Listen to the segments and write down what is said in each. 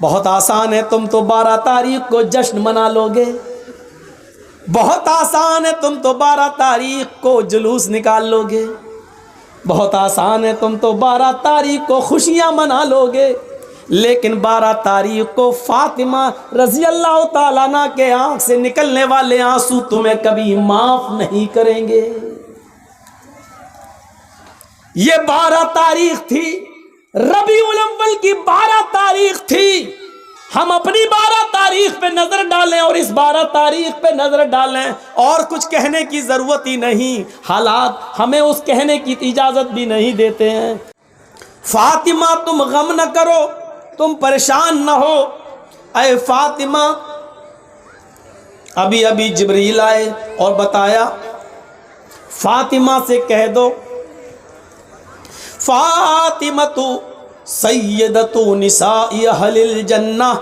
بہت آسان ہے، تم تو 12 تاریخ کو جشن منا لو گے، بہت آسان ہے تم تو 12 تاریخ کو جلوس نکال لو گے، بہت آسان ہے تم تو 12 تاریخ کو خوشیاں منا لو گے، لیکن 12 تاریخ کو فاطمہ رضی اللہ تعالیٰ عنہ کے آنکھ سے نکلنے والے آنسو تمہیں کبھی معاف نہیں کریں گے۔ یہ 12 تاریخ تھی، ربیع الاول کی 12 تاریخ تھی۔ ہم اپنی 12 تاریخ پہ نظر ڈالیں اور اس 12 تاریخ پہ نظر ڈالیں، اور کچھ کہنے کی ضرورت ہی نہیں، حالات ہمیں اس کہنے کی اجازت بھی نہیں دیتے ہیں۔ فاطمہ تم غم نہ کرو، تم پریشان نہ ہو، اے فاطمہ ابھی ابھی جبریل آئے اور بتایا فاطمہ سے کہہ دو فاطمہ تو سیدۃ نساء اہل الجنہ،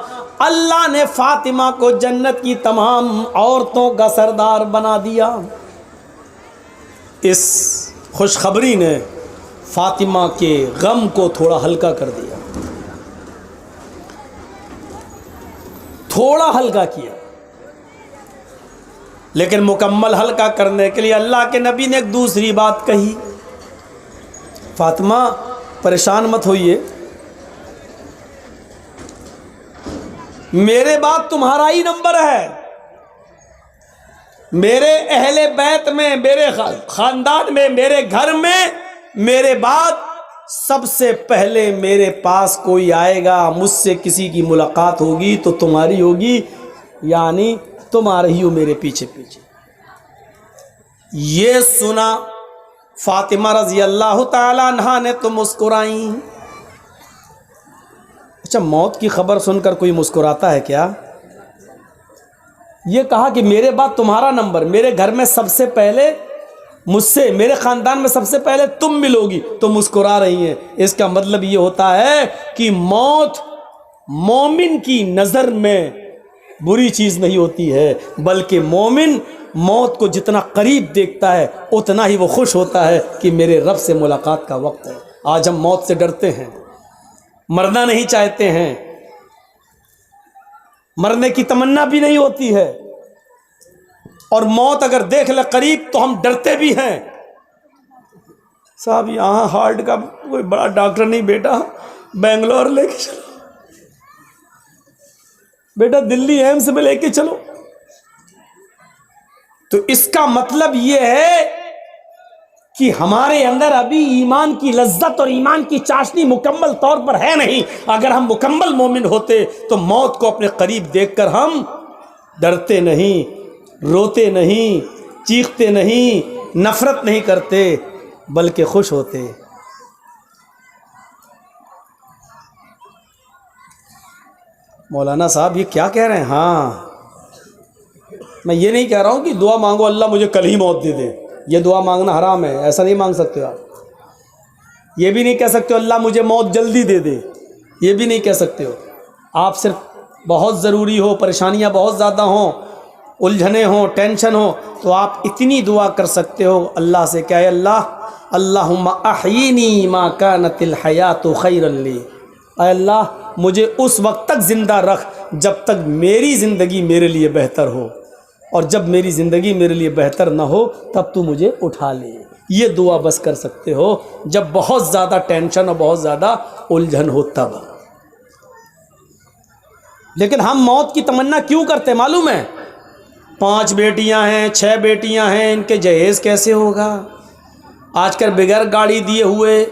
اللہ نے فاطمہ کو جنت کی تمام عورتوں کا سردار بنا دیا۔ اس خوشخبری نے فاطمہ کے غم کو تھوڑا ہلکا کر دیا، تھوڑا ہلکا کیا، لیکن مکمل ہلکا کرنے کے لیے اللہ کے نبی نے ایک دوسری بات کہی، فاطمہ پریشان مت ہوئیے، میرے بعد تمہارا ہی نمبر ہے، میرے اہل بیت میں، میرے خاندان میں، میرے گھر میں میرے بعد سب سے پہلے میرے پاس کوئی آئے گا، مجھ سے کسی کی ملاقات ہوگی تو تمہاری ہوگی، یعنی تم آ رہی ہو میرے پیچھے پیچھے۔ یہ سنا فاطمہ رضی اللہ تعالی عنہا نے تو مسکرائیں۔ اچھا، موت کی خبر سن کر کوئی مسکراتا ہے کیا؟ یہ کہا کہ میرے بعد تمہارا نمبر، میرے گھر میں سب سے پہلے مجھ سے، میرے خاندان میں سب سے پہلے تم ملوگی، تو مسکرا رہی ہیں۔ اس کا مطلب یہ ہوتا ہے کہ موت مومن کی نظر میں بری چیز نہیں ہوتی ہے، بلکہ مومن موت کو جتنا قریب دیکھتا ہے اتنا ہی وہ خوش ہوتا ہے کہ میرے رب سے ملاقات کا وقت ہے۔ آج ہم موت سے ڈرتے ہیں، مرنا نہیں چاہتے ہیں، مرنے کی تمنا بھی نہیں ہوتی ہے، اور موت اگر دیکھ لے قریب تو ہم ڈرتے بھی ہیں۔ صاحب یہاں ہارٹ کا کوئی بڑا ڈاکٹر نہیں، بیٹا بنگلور لے کے چلو، بیٹا دلی ایمس میں لے کے چلو۔ تو اس کا مطلب یہ ہے کہ ہمارے اندر ابھی ایمان کی لذت اور ایمان کی چاشنی مکمل طور پر ہے نہیں۔ اگر ہم مکمل مومن ہوتے تو موت کو اپنے قریب دیکھ کر ہم ڈرتے نہیں، روتے نہیں، چیختے نہیں، نفرت نہیں کرتے، بلکہ خوش ہوتے۔ مولانا صاحب یہ کیا کہہ رہے ہیں؟ ہاں، میں یہ نہیں کہہ رہا ہوں کہ دعا مانگو اللہ مجھے کل ہی موت دے دے، یہ دعا مانگنا حرام ہے، ایسا نہیں مانگ سکتے آپ۔ یہ بھی نہیں کہہ سکتے اللہ مجھے موت جلدی دے دے، یہ بھی نہیں کہہ سکتے ہو۔ آپ صرف بہت ضروری ہو، پریشانیاں بہت زیادہ ہوں، الجھنیں ہوں، ٹینشن ہو، تو آپ اتنی دعا کر سکتے ہو اللہ سے کہ اے اللہ اللہم احیینی ما کانت الحیات خیرا لی، اے اللہ مجھے اس وقت تک زندہ رکھ جب تک میری زندگی میرے لیے بہتر ہو، اور جب میری زندگی میرے لیے بہتر نہ ہو تب تو مجھے اٹھا لے۔ یہ دعا بس کر سکتے ہو جب بہت زیادہ ٹینشن اور بہت زیادہ الجھن ہو تب۔ لیکن ہم موت کی تمنا کیوں کرتے معلوم ہے؟ 5 بیٹیاں ہیں، 6 بیٹیاں ہیں، ان کے جہیز کیسے ہوگا؟ آج کل بغیر گاڑی دیے ہوئے،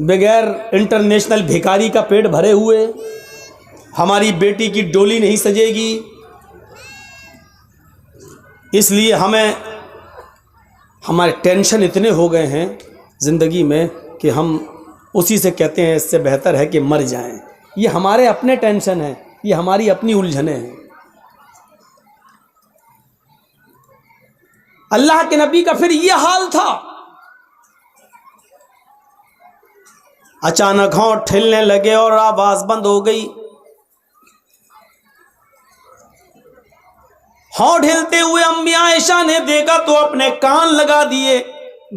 بغیر انٹرنیشنل بھکاری کا پیٹ بھرے ہوئے ہماری بیٹی کی ڈولی نہیں سجے گی، اس لیے ہمارے ٹینشن اتنے ہو گئے ہیں زندگی میں کہ ہم اسی سے کہتے ہیں اس سے بہتر ہے کہ مر جائیں۔ یہ ہمارے اپنے ٹینشن ہیں، یہ ہماری اپنی الجھنیں ہیں۔ اللہ کے نبی کا پھر یہ حال تھا، اچانک ہونٹ ٹھلنے لگے اور آواز بند ہو گئی۔ ہونٹ ہلتے ہوئے امی عائشہ نے دیکھا تو اپنے کان لگا دیے،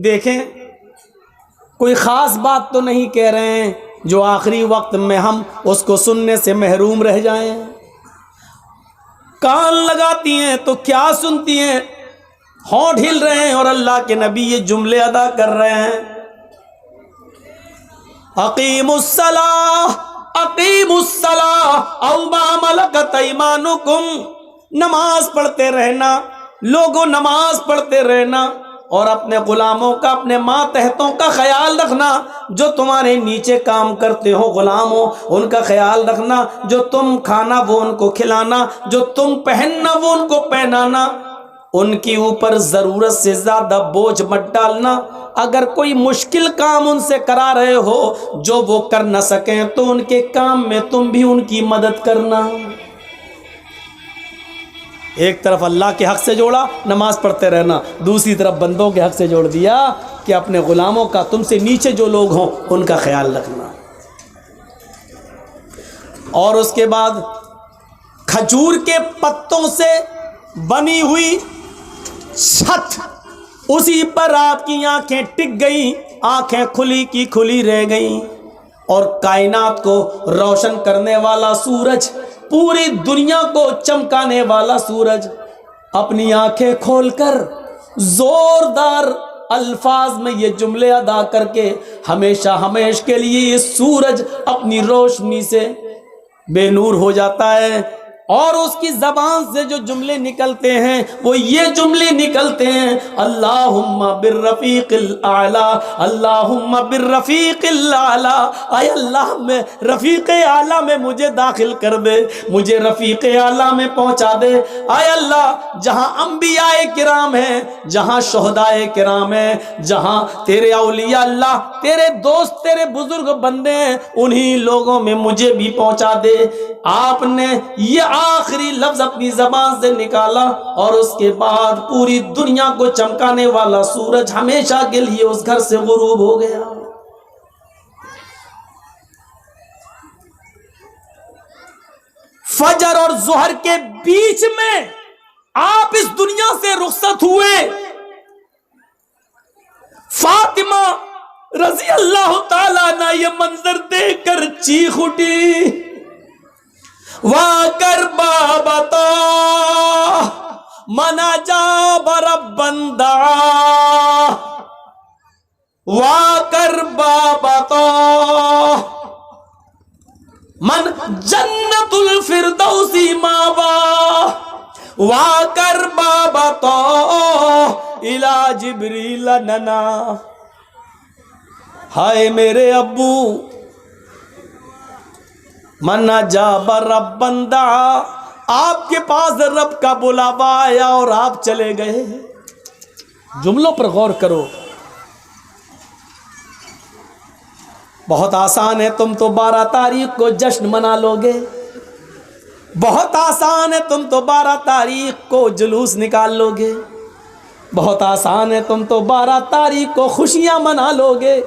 دیکھیں کوئی خاص بات تو نہیں کہہ رہے ہیں، جو آخری وقت میں ہم اس کو سننے سے محروم رہ جائیں. کان لگاتی ہیں تو کیا سنتی ہیں؟ ہونٹ ہل رہے ہیں اور اللہ کے نبی یہ جملے ادا کر رہے ہیں. اقیموا الصلاۃ اقیموا الصلاۃ او ما ملکت ایمانکم. نماز پڑھتے رہنا لوگوں، نماز پڑھتے رہنا اور اپنے غلاموں کا، اپنے ماتحتوں کا خیال رکھنا. جو تمہارے نیچے کام کرتے ہو غلاموں، ان کا خیال رکھنا. جو تم کھانا وہ ان کو کھلانا، جو تم پہننا وہ ان کو پہنانا. ان کے اوپر ضرورت سے زیادہ بوجھ مت ڈالنا. اگر کوئی مشکل کام ان سے کرا رہے ہو جو وہ کر نہ سکیں تو ان کے کام میں تم بھی ان کی مدد کرنا. ایک طرف اللہ کے حق سے جوڑا نماز پڑھتے رہنا، دوسری طرف بندوں کے حق سے جوڑ دیا کہ اپنے غلاموں کا، تم سے نیچے جو لوگ ہوں ان کا خیال رکھنا. اور اس کے بعد کھجور کے پتوں سے بنی ہوئی چھت، اسی پر آپ کی آنکھیں ٹک گئیں، آنکھیں کھلی کی کھلی رہ گئیں. اور کائنات کو روشن کرنے والا سورج، پوری دنیا کو چمکانے والا سورج، اپنی آنکھیں کھول کر زوردار الفاظ میں یہ جملے ادا کر کے ہمیشہ ہمیشہ کے لیے یہ سورج اپنی روشنی سے بے نور ہو جاتا ہے. اور اس کی زبان سے جو جملے نکلتے ہیں وہ یہ جملے نکلتے ہیں: اللہم بالرفیق الاعلیٰ، اللہم بالرفیق الاعلیٰ. اے اللہ میں رفیق اعلیٰ میں مجھے داخل کر دے، مجھے رفیق اعلیٰ میں پہنچا دے. اے اللہ جہاں انبیاء کرام ہیں، جہاں شہداء کرام ہیں، جہاں تیرے اولیاء اللہ، تیرے دوست، تیرے بزرگ بندے ہیں، انہی لوگوں میں مجھے بھی پہنچا دے. آپ نے یہ آخری لفظ اپنی زبان سے نکالا اور اس کے بعد پوری دنیا کو چمکانے والا سورج ہمیشہ کے لیے اس گھر سے غروب ہو گیا. فجر اور ظہر کے بیچ میں آپ اس دنیا سے رخصت ہوئے. فاطمہ رضی اللہ تعالیٰ عنہ یہ منظر دیکھ کر چیخ اٹھی: وَكَرْبَ بَطَا مَنْ أَجَابَ رَبًّا دَعَا. وَكَرْبَ بَطَا مَنْ جَنَّةُ الْفِرْدَوْسِ مَأْوَاهُ. وَكَرْبَ بَطَا إِلَى جِبْرِيلَ نَنَا. ہائے میرے ابو، من اجاب ربًا دعا، آپ کے پاس رب کا بلاوا آیا اور آپ چلے گئے. جملوں پر غور کرو. بہت آسان ہے، تم تو 12 تاریخ کو جشن منا لو گے. بہت آسان ہے، تم تو 12 تاریخ کو جلوس نکال لو گے. بہت آسان ہے، تم تو 12 تاریخ کو خوشیاں منا لو گے.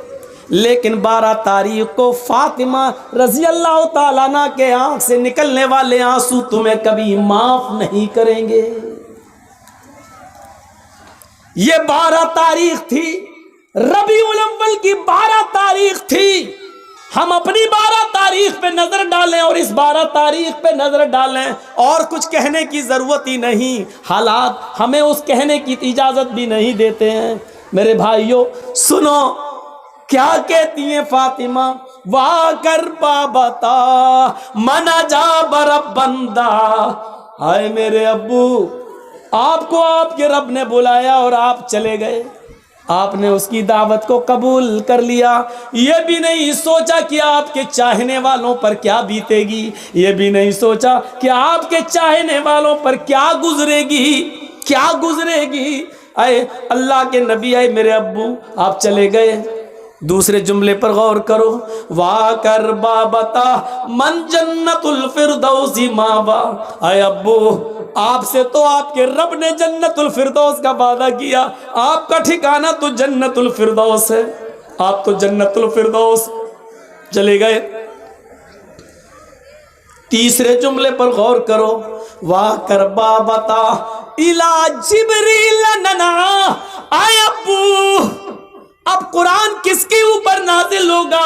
لیکن 12 تاریخ کو فاطمہ رضی اللہ تعالیٰ عنہ کے آنکھ سے نکلنے والے آنسو تمہیں کبھی معاف نہیں کریں گے. یہ 12 تاریخ تھی، ربیع الاول کی 12 تاریخ تھی. ہم اپنی 12 تاریخ پہ نظر ڈالیں اور اس 12 تاریخ پہ نظر ڈالیں، اور کچھ کہنے کی ضرورت ہی نہیں. حالات ہمیں اس کہنے کی اجازت بھی نہیں دیتے ہیں. میرے بھائیوں سنو کیا کہتی ہیں فاطمہ: وَكَرْبَ بَطَا مَنْ أَجَابَ رَبًّا دَعَا. ہائے میرے ابو، آپ کو آپ کے رب نے بلایا اور آپ چلے گئے. آپ نے اس کی دعوت کو قبول کر لیا. یہ بھی نہیں سوچا کہ آپ کے چاہنے والوں پر کیا بیتے گی، یہ بھی نہیں سوچا کہ آپ کے چاہنے والوں پر کیا گزرے گی، کیا گزرے گی. اے اللہ کے نبی، اے میرے ابو، آپ چلے گئے. دوسرے جملے پر غور کرو: وَكَرْبَ بَطَا مَنْ جَنَّةُ الْفِرْدَوْسِ مَأْوَاهُ. اے ابو، آپ سے تو آپ کے رب نے جنت الفردوس کا وعدہ کیا. آپ کا ٹھکانہ تو جنت الفردوس ہے. آپ تو جنت الفردوس چلے گئے. تیسرے جملے پر غور کرو: وَكَرْبَ بَطَا إِلَى جِبْرِيلَ نَنَا. اے ابو، اب قرآن کس کے اوپر نازل ہوگا؟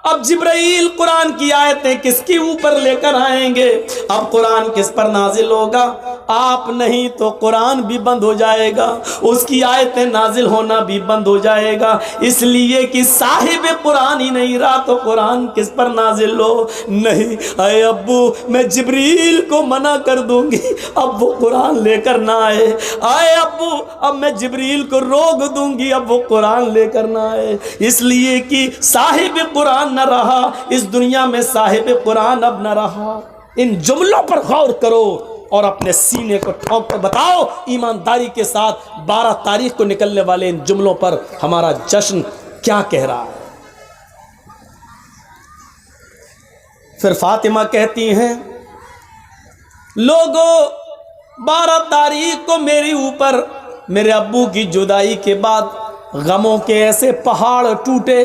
اب جبرائیل قرآن کی آیتیں کس کے اوپر لے کر آئیں گے؟ اب قرآن کس پر نازل ہوگا؟ آپ نہیں تو قرآن بھی بند ہو جائے گا، اس کی آیتیں نازل ہونا بھی بند ہو جائے گا، اس لیے کہ صاحب قرآن ہی نہیں رہا تو قرآن کس پر نازل ہو؟ نہیں، اے ابو میں جبریل کو منع کر دوں گی اب وہ قرآن لے کر نہ آئے، اے ابو اب میں جبریل کو روک دوں گی اب وہ قرآن لے کر نہ آئے، اس لیے کہ صاحب قرآن نہ رہا اس دنیا میں، صاحب قرآن اب نہ رہا۔ ان جملوں پر غور کرو اور اپنے سینے کو ٹھونک کر بتاؤ ایمانداری کے ساتھ 12 تاریخ کو نکلنے والے ان جملوں پر ہمارا جشن کیا کہہ رہا ہے۔ پھر فاطمہ کہتی ہیں لوگوں 12 تاریخ کو میرے اوپر میرے ابو کی جدائی کے بعد غموں کے ایسے پہاڑ ٹوٹے،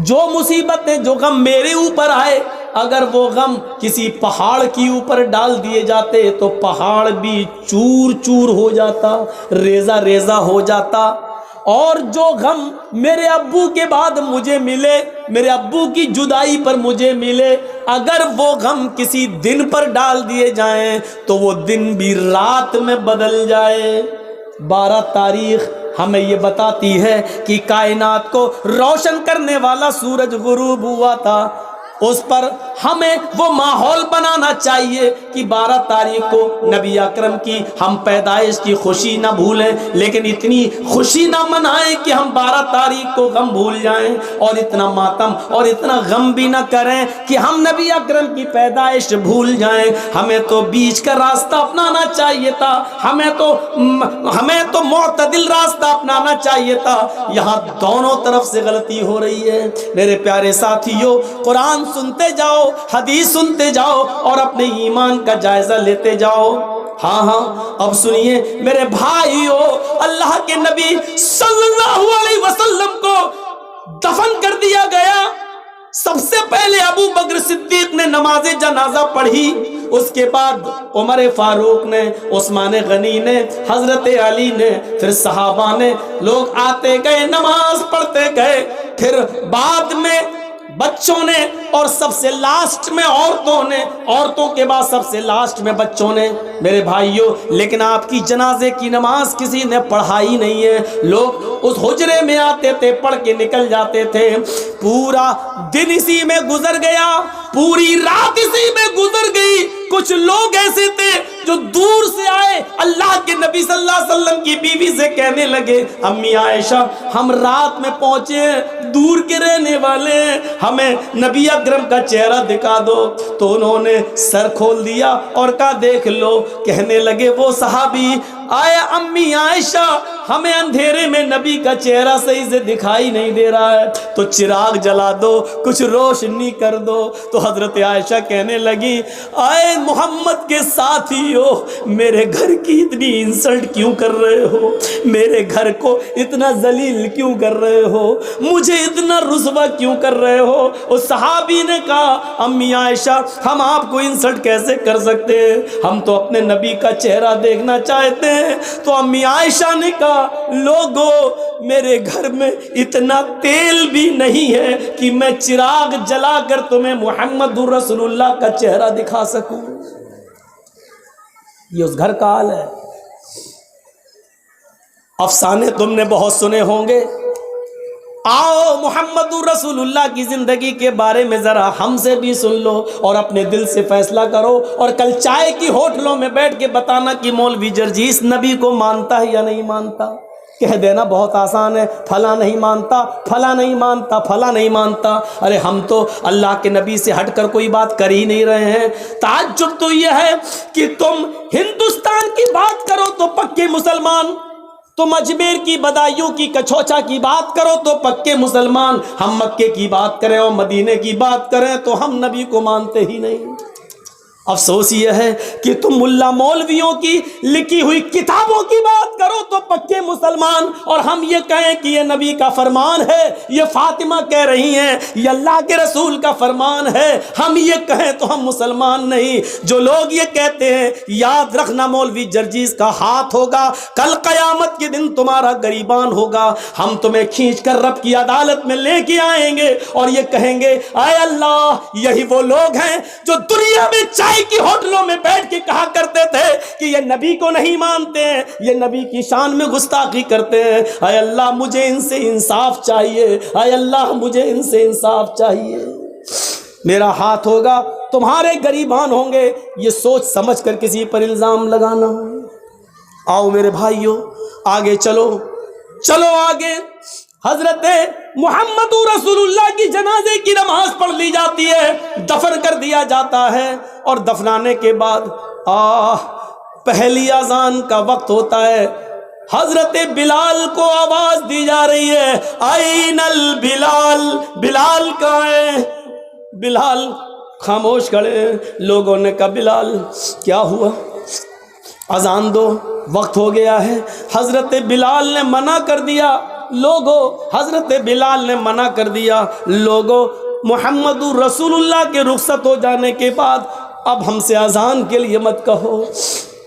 جو مصیبتیں جو غم میرے اوپر آئے اگر وہ غم کسی پہاڑ کی اوپر ڈال دیے جاتے تو پہاڑ بھی چور چور ہو جاتا، ریزہ ریزہ ہو جاتا، اور جو غم میرے ابو کے بعد مجھے ملے، میرے ابو کی جدائی پر مجھے ملے، اگر وہ غم کسی دن پر ڈال دیے جائیں تو وہ دن بھی رات میں بدل جائے۔ 12 تاریخ ہمیں یہ بتاتی ہے کہ کائنات کو روشن کرنے والا سورج غروب ہوا تھا، اس پر ہمیں وہ ماحول بنانا چاہیے کہ 12 تاریخ کو نبی اکرم کی ہم پیدائش کی خوشی نہ بھولیں، لیکن اتنی خوشی نہ منائیں کہ ہم 12 تاریخ کو غم بھول جائیں، اور اتنا ماتم اور اتنا غم بھی نہ کریں کہ ہم نبی اکرم کی پیدائش بھول جائیں۔ ہمیں تو بیچ کا راستہ اپنانا چاہیے تھا، ہمیں تو معتدل راستہ اپنانا چاہیے تھا، یہاں دونوں طرف سے غلطی ہو رہی ہے۔ میرے پیارے ساتھیوں، قرآن سنتے جاؤ، حدیث سنتے جاؤ اور اپنے ایمان کا جائزہ لیتے جاؤ۔ ہاں اب سنیے میرے بھائیو، اللہ کے نبی صلی اللہ علیہ وسلم کو دفن کر دیا گیا، سب سے پہلے ابو بکر صدیق نے نماز جنازہ پڑھی، اس کے بعد عمر فاروق نے، عثمان غنی نے، حضرت علی نے، پھر صحابہ نے، لوگ آتے گئے نماز پڑھتے گئے، پھر بعد میں بچوں نے، اور سب سے لاسٹ میں عورتوں نے، عورتوں کے بعد سب سے لاسٹ میں بچوں نے۔ میرے بھائیوں، لیکن آپ کی جنازے کی نماز کسی نے پڑھائی نہیں ہے، لوگ اس حجرے میں آتے تھے، پڑھ کے نکل جاتے تھے، پورا دن اسی میں گزر گیا، پوری رات اسی میں گزر گئی۔ کچھ لوگ ایسے تھے جو دور سے آئے، اللہ کے نبی صلی اللہ علیہ وسلم کی بیوی سے کہنے لگے امی عائشہ ہم رات میں پہنچے، دور کے رہنے والے ہیں، ہمیں نبی اکرم کا چہرہ دکھا دو۔ تو انہوں نے سر کھول دیا اور کہا دیکھ لو۔ کہنے لگے وہ صحابی آیا امی عائشہ ہمیں اندھیرے میں نبی کا چہرہ صحیح سے دکھائی نہیں دے رہا ہے، تو چراغ جلا دو، کچھ روشنی کر دو۔ تو حضرت عائشہ کہنے لگی اے محمد کے ساتھیو، میرے گھر کی اتنی انسلٹ کیوں کر رہے ہو؟ میرے گھر کو اتنا ذلیل کیوں کر رہے ہو؟ مجھے اتنا رسوا کیوں کر رہے ہو؟ اس صحابی نے کہا امی عائشہ ہم آپ کو انسلٹ کیسے کر سکتے ہیں، ہم تو اپنے نبی کا چہرہ دیکھنا چاہتے ہیں۔ تو امی عائشہ نے کہا لوگو میرے گھر میں اتنا تیل بھی نہیں ہے کہ میں چراغ جلا کر تمہیں محمد رسول اللہ کا چہرہ دکھا سکوں۔ یہ اس گھر کا حال ہے۔ افسانے تم نے بہت سنے ہوں گے، آؤ محمد رسول اللہ کی زندگی کے بارے میں ذرا ہم سے بھی سن لو اور اپنے دل سے فیصلہ کرو، اور کل چائے کی ہوٹلوں میں بیٹھ کے بتانا کہ مولوی جرجیس نبی کو مانتا ہے یا نہیں مانتا۔ کہہ دینا بہت آسان ہے، فلاں نہیں مانتا، فلاں نہیں مانتا، فلاں نہیں مانتا۔ ارے ہم تو اللہ کے نبی سے ہٹ کر کوئی بات کر ہی نہیں رہے ہیں۔ تعجب تو یہ ہے کہ تم ہندوستان کی بات کرو تو پکے مسلمان، تم اجمیر کی بدایوں کی کچھوچا کی بات کرو تو پکے مسلمان، ہم مکے کی بات کریں اور مدینے کی بات کریں تو ہم نبی کو مانتے ہی نہیں۔ افسوس یہ ہے کہ تم ملا مولویوں کی لکھی ہوئی کتابوں کی بات کرو تو پکے مسلمان، اور ہم یہ کہیں کہ یہ نبی کا فرمان ہے، یہ فاطمہ کہہ رہی ہیں یہ اللہ کے رسول کا فرمان ہے، ہم یہ کہیں تو ہم مسلمان نہیں۔ جو لوگ یہ کہتے ہیں یاد رکھنا مولوی جرجیز کا ہاتھ ہوگا، کل قیامت کے دن تمہارا گریبان ہوگا، ہم تمہیں کھینچ کر رب کی عدالت میں لے کے آئیں گے اور یہ کہیں گے اے اللہ یہی وہ لوگ ہیں جو دنیا میں چائے کی ہوٹلوں میں بیٹھ کے کہا کرتے تھے کہ یہ نبی کو نہیں مانتے ہیں، یہ نبی کی شان میں گستاخی کرتے ہیں، اے اللہ مجھے ان سے انصاف چاہیے، اے اللہ مجھے ان سے انصاف چاہیے۔ میرا ہاتھ ہوگا تمہارے گریبان ہوں گے، یہ سوچ سمجھ کر کسی پر الزام لگانا۔ آؤ میرے بھائیوں آگے چلو آگے۔ حضرت محمد رسول اللہ کی جنازے کی نماز پڑھ لی جاتی ہے، دفن کر دیا جاتا ہے، اور دفنانے کے بعد پہلی اذان کا وقت ہوتا ہے۔ حضرت بلال کو آواز دی جا رہی ہے آئین البلال، بلال کہاں ہے؟ بلال خاموش کھڑے ہیں۔ لوگوں نے کہا بلال کیا ہوا؟ اذان دو، وقت ہو گیا ہے۔ حضرت بلال نے منع کر دیا، حضرت بلال نے منع کر دیا، لوگوں محمد رسول اللہ کے رخصت ہو جانے کے بعد اب ہم سے اذان کے لیے مت کہو۔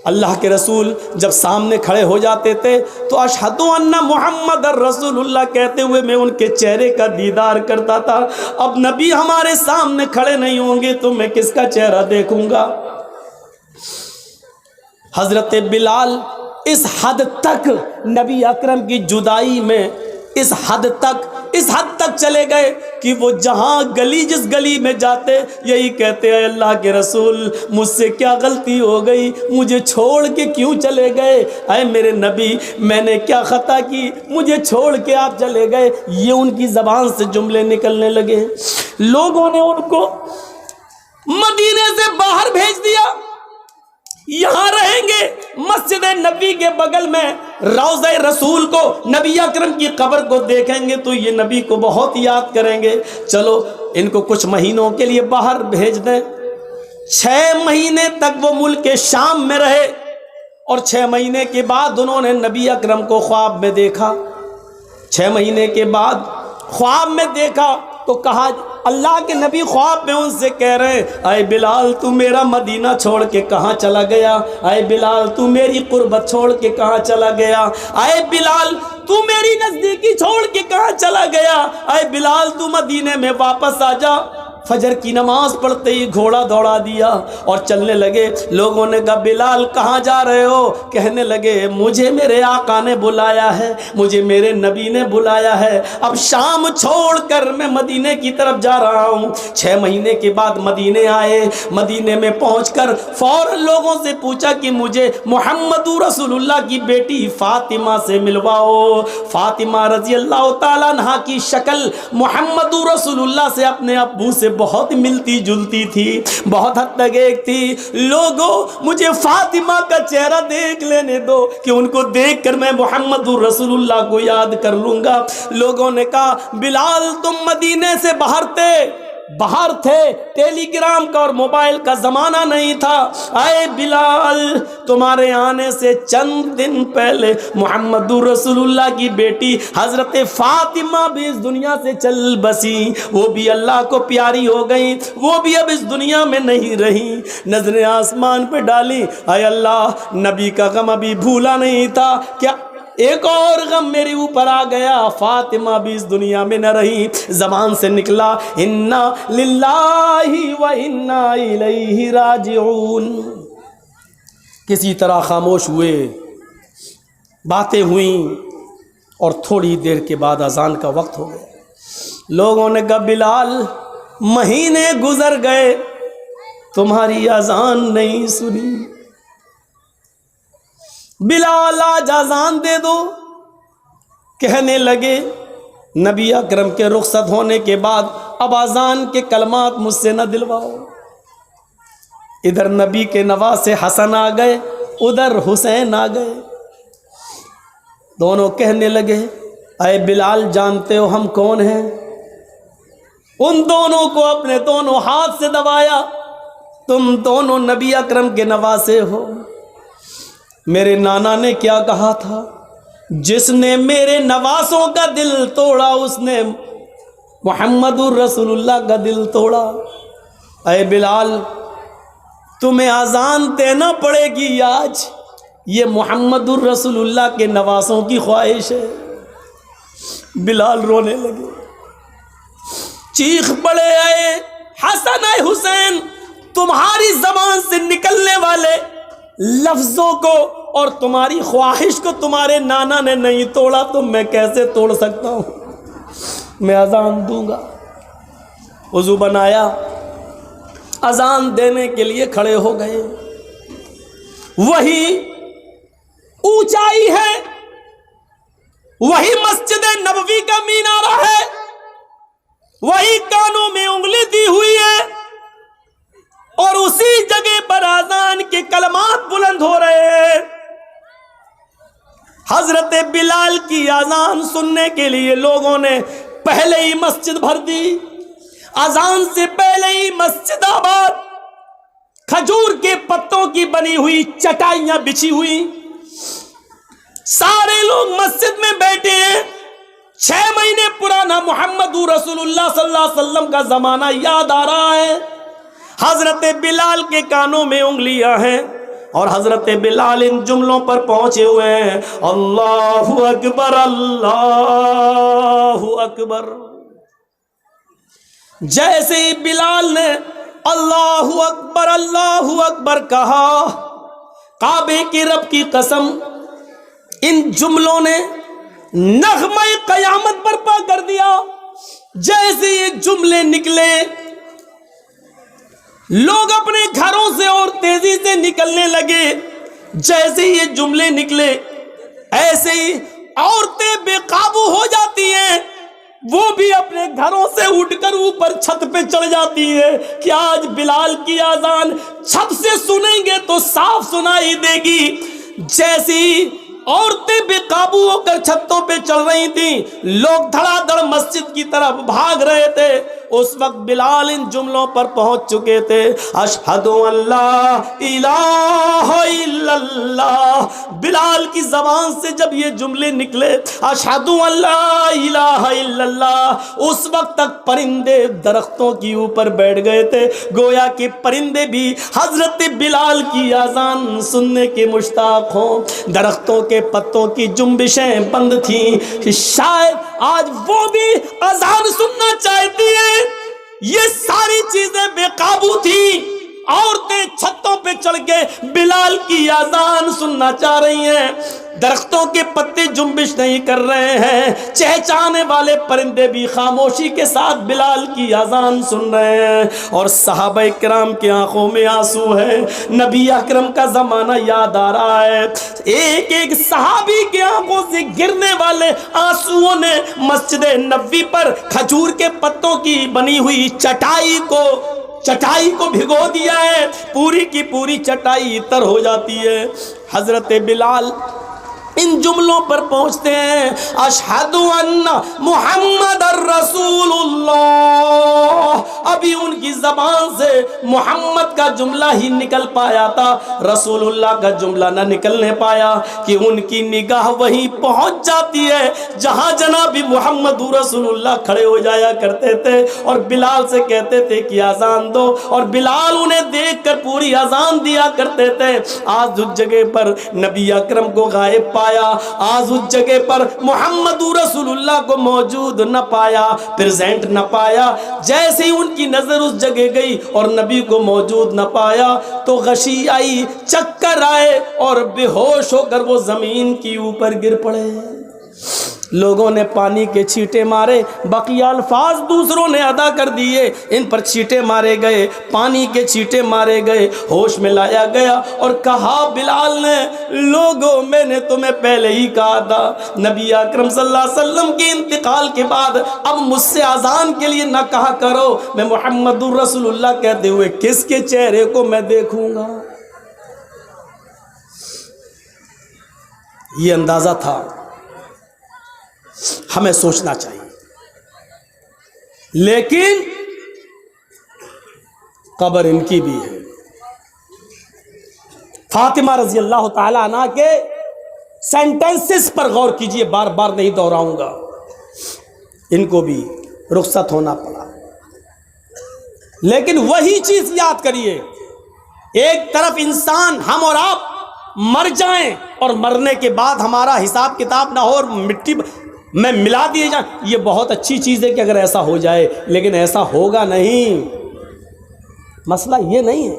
اللہ کے رسول جب سامنے کھڑے ہو جاتے تھے تو اشہد ان محمد رسول اللہ کہتے ہوئے میں ان کے چہرے کا دیدار کرتا تھا۔ اب نبی ہمارے سامنے کھڑے نہیں ہوں گے تو میں کس کا چہرہ دیکھوں گا؟ حضرت بلال اس حد تک نبی اکرم کی جدائی میں اس حد تک چلے گئے کہ وہ جہاں جس گلی میں جاتے یہی کہتے ہیں اللہ کے رسول مجھ سے کیا غلطی ہو گئی، مجھے چھوڑ کے کیوں چلے گئے؟ اے میرے نبی میں نے کیا خطا کی، مجھے چھوڑ کے آپ چلے گئے؟ یہ ان کی زبان سے جملے نکلنے لگے۔ لوگوں نے ان کو مدینے سے باہر بھیج دیا، یہاں رہیں گے مسجد نبی کے بغل میں روضہ رسول کو، نبی اکرم کی قبر کو دیکھیں گے تو یہ نبی کو بہت یاد کریں گے۔ چلو ان کو کچھ مہینوں کے لیے باہر بھیج دیں۔ 6 مہینے تک وہ ملک شام میں رہے، اور 6 مہینے کے بعد انہوں نے نبی اکرم کو خواب میں دیکھا۔ 6 مہینے کے بعد خواب میں دیکھا تو کہا، اللہ کے نبی خواب میں ان سے کہہ رہے ہیں اے بلال تو میرا مدینہ چھوڑ کے کہاں چلا گیا؟ اے بلال تو میری قربت چھوڑ کے کہاں چلا گیا؟ اے بلال تو میری نزدیکی چھوڑ کے کہاں چلا گیا؟ اے بلال تو مدینے میں واپس آ جا۔ فجر کی نماز پڑھتے ہی گھوڑا دوڑا دیا اور چلنے لگے۔ لوگوں نے کہا بلال کہاں جا رہے ہو؟ کہنے لگے مجھے میرے آقا نے بلایا ہے، مجھے میرے نبی نے بلایا ہے، اب شام چھوڑ کر میں مدینے کی طرف جا رہا ہوں۔ 6 مہینے کے بعد مدینے آئے، مدینے میں پہنچ کر فوراً لوگوں سے پوچھا کہ مجھے محمد رسول اللہ کی بیٹی فاطمہ سے ملواؤ۔ فاطمہ رضی اللہ تعالیٰ عنہا کی شکل محمد رسول اللہ سے اپنے ابو سے بہت ملتی جلتی تھی، بہت حد تک ایک تھی۔ لوگوں مجھے فاطمہ کا چہرہ دیکھ لینے دو کہ ان کو دیکھ کر میں محمد رسول اللہ کو یاد کر لوں گا۔ لوگوں نے کہا بلال تم مدینے سے باہر تھے، ٹیلی گرام کا اور موبائل کا زمانہ نہیں تھا۔ اے بلال تمہارے آنے سے چند دن پہلے محمد رسول اللہ کی بیٹی حضرت فاطمہ بھی اس دنیا سے چل بسی، وہ بھی اللہ کو پیاری ہو گئی، وہ بھی اب اس دنیا میں نہیں رہی۔ نظریں آسمان پہ ڈالی، اے اللہ نبی کا غم ابھی بھولا نہیں تھا، کیا ایک اور غم میرے اوپر آ گیا؟ فاطمہ بھی اس دنیا میں نہ رہی۔ زبان سے نکلا انا للہ و انا الیہ راجعون۔ کسی طرح خاموش ہوئے، باتیں ہوئیں، اور تھوڑی دیر کے بعد اذان کا وقت ہو گیا۔ لوگوں نے کہا بلال مہینے گزر گئے تمہاری اذان نہیں سنی، بلال آج اذان دے دو۔ کہنے لگے نبی اکرم کے رخصت ہونے کے بعد اب اذان کے کلمات مجھ سے نہ دلواؤ۔ ادھر نبی کے نواسے حسن آ گئے، ادھر حسین آ گئے۔ دونوں کہنے لگے اے بلال جانتے ہو ہم کون ہیں؟ ان دونوں کو اپنے دونوں ہاتھ سے دبایا، تم دونوں نبی اکرم کے نواسے ہو. میرے نانا نے کیا کہا تھا؟ جس نے میرے نواسوں کا دل توڑا اس نے محمد الرسول اللہ کا دل توڑا. اے بلال تمہیں اذان دینا پڑے گی آج، یہ محمد الرسول اللہ کے نواسوں کی خواہش ہے. بلال رونے لگے، چیخ پڑے، اے حسن اے حسین، تمہاری زبان سے نکلنے والے لفظوں کو اور تمہاری خواہش کو تمہارے نانا نے نہیں توڑا تو میں کیسے توڑ سکتا ہوں؟ میں اذان دوں گا. وضو بنایا، اذان دینے کے لیے کھڑے ہو گئے. وہی اونچائی ہے، وہی مسجد نبوی کا مینارہ ہے، وہی کانوں میں انگلی دی ہوئی ہے، اور اسی جگہ پر اذان کے کلمات بلند ہو رہے ہیں. حضرت بلال کی اذان سننے کے لیے لوگوں نے پہلے ہی مسجد بھر دی. اذان سے پہلے ہی مسجد آباد، کھجور کے پتوں کی بنی ہوئی چٹائیاں بچھی ہوئی، سارے لوگ مسجد میں بیٹھے ہیں. 6 مہینے پرانا محمد رسول اللہ صلی اللہ علیہ وسلم کا زمانہ یاد آ رہا ہے. حضرت بلال کے کانوں میں انگلیاں ہیں اور حضرت بلال ان جملوں پر پہنچے ہوئے ہیں، اللہ اکبر اللہ اکبر. جیسے ہی بلال نے اللہ اکبر کہا، کعبے کے رب کی قسم ان جملوں نے نغمہ قیامت برپا کر دیا. جیسے یہ جملے نکلے، لوگ اپنے گھروں سے اور تیزی سے نکلنے لگے. جیسے یہ جملے نکلے ایسے ہی عورتیں بے قابو ہو جاتی ہیں، وہ بھی اپنے گھروں سے اٹھ کر اوپر چھت پہ چڑھ جاتی ہے کہ آج بلال کی اذان چھت سے سنیں گے تو صاف سنائی دے گی. جیسی عورتیں بے قابو ہو کر چھتوں پہ چل رہی تھیں، لوگ دھڑا دھڑ مسجد کی طرف بھاگ رہے تھے. اس وقت بلال ان جملوں پر پہنچ چکے تھے، اشہد ان لا الہ الا اللہ. بلال کی زبان سے جب یہ جملے نکلے، اشہد ان لا الہ الا اللہ، اس وقت تک پرندے درختوں کے اوپر بیٹھ گئے تھے. گویا کہ پرندے بھی حضرت بلال کی اذان سننے کے مشتاق ہوں. درختوں کے پتوں کی جنبشیں بند تھیں، شاید آج وہ بھی اذان سننا چاہتی ہیں. یہ ساری چیزیں بے قابو تھی. عورتیں چھتوں پہ چڑھ کے بلال کی اذان سننا چاہ رہی ہیں. درختوں کے پتے جنبش نہیں کر رہے ہیں، چہچانے والے پرندے بھی خاموشی کے ساتھ بلال کی اذان سن رہے ہیں. اور صحابہ کرام کی آنکھوں میں آنسو ہے. نبی اکرم کا زمانہ یاد آ رہا ہے. ایک ایک صحابی کی آنکھوں سے گرنے والے آنسوؤں نے مسجد نبوی پر کھجور کے پتوں کی بنی ہوئی چٹائی کو بھگو دیا ہے. پوری کی پوری چٹائی تر ہو جاتی ہے. حضرت بلال ان جملوں پر پہنچتے ہیں، اشہد ان محمد الرسول اللہ. ابھی ان کی زبان سے محمد کا جملہ ہی نکل پایا تھا، رسول اللہ کا جملہ نہ نکلنے پایا کہ ان کی نگاہ وہیں پہنچ جاتی ہے جہاں جناب محمد رسول اللہ کھڑے ہو جایا کرتے تھے اور بلال سے کہتے تھے کہ اذان دو، اور بلال انہیں دیکھ کر پوری اذان دیا کرتے تھے. آج اس جگہ پر نبی اکرم کو غائب پایا، آج اس جگہ پر محمد رسول اللہ کو موجود نہ پایا، پریزنٹ نہ پایا. جیسے ہی ان کی نظر اس جگہ گئی اور نبی کو موجود نہ پایا تو غشی آئی، چکر آئے اور بے ہوش ہو کر وہ زمین کی اوپر گر پڑے. لوگوں نے پانی کے چھینٹے مارے، بقیہ الفاظ دوسروں نے ادا کر دیے. ان پر چھینٹے مارے گئے، پانی کے چھینٹے مارے گئے، ہوش میں لایا گیا اور کہا بلال نے، لوگوں میں نے تمہیں پہلے ہی کہا تھا نبی اکرم صلی اللہ علیہ وسلم کے انتقال کے بعد اب مجھ سے اذان کے لیے نہ کہا کرو. میں محمد الرسول اللہ کہتے ہوئے کس کے چہرے کو میں دیکھوں گا؟ یہ اندازہ تھا. ہمیں سوچنا چاہیے. لیکن قبر ان کی بھی ہے. فاطمہ رضی اللہ تعالی عنہ کے سینٹنسز پر غور کیجئے، بار بار نہیں دہراؤں گا، ان کو بھی رخصت ہونا پڑا۔ لیکن وہی چیز یاد کریے، ایک طرف انسان ہم اور آپ مر جائیں اور مرنے کے بعد ہمارا حساب کتاب نہ ہو اور مٹی میں ملا دیے جائیں، یہ بہت اچھی چیز ہے کہ اگر ایسا ہو جائے، لیکن ایسا ہوگا نہیں۔ مسئلہ یہ نہیں ہے،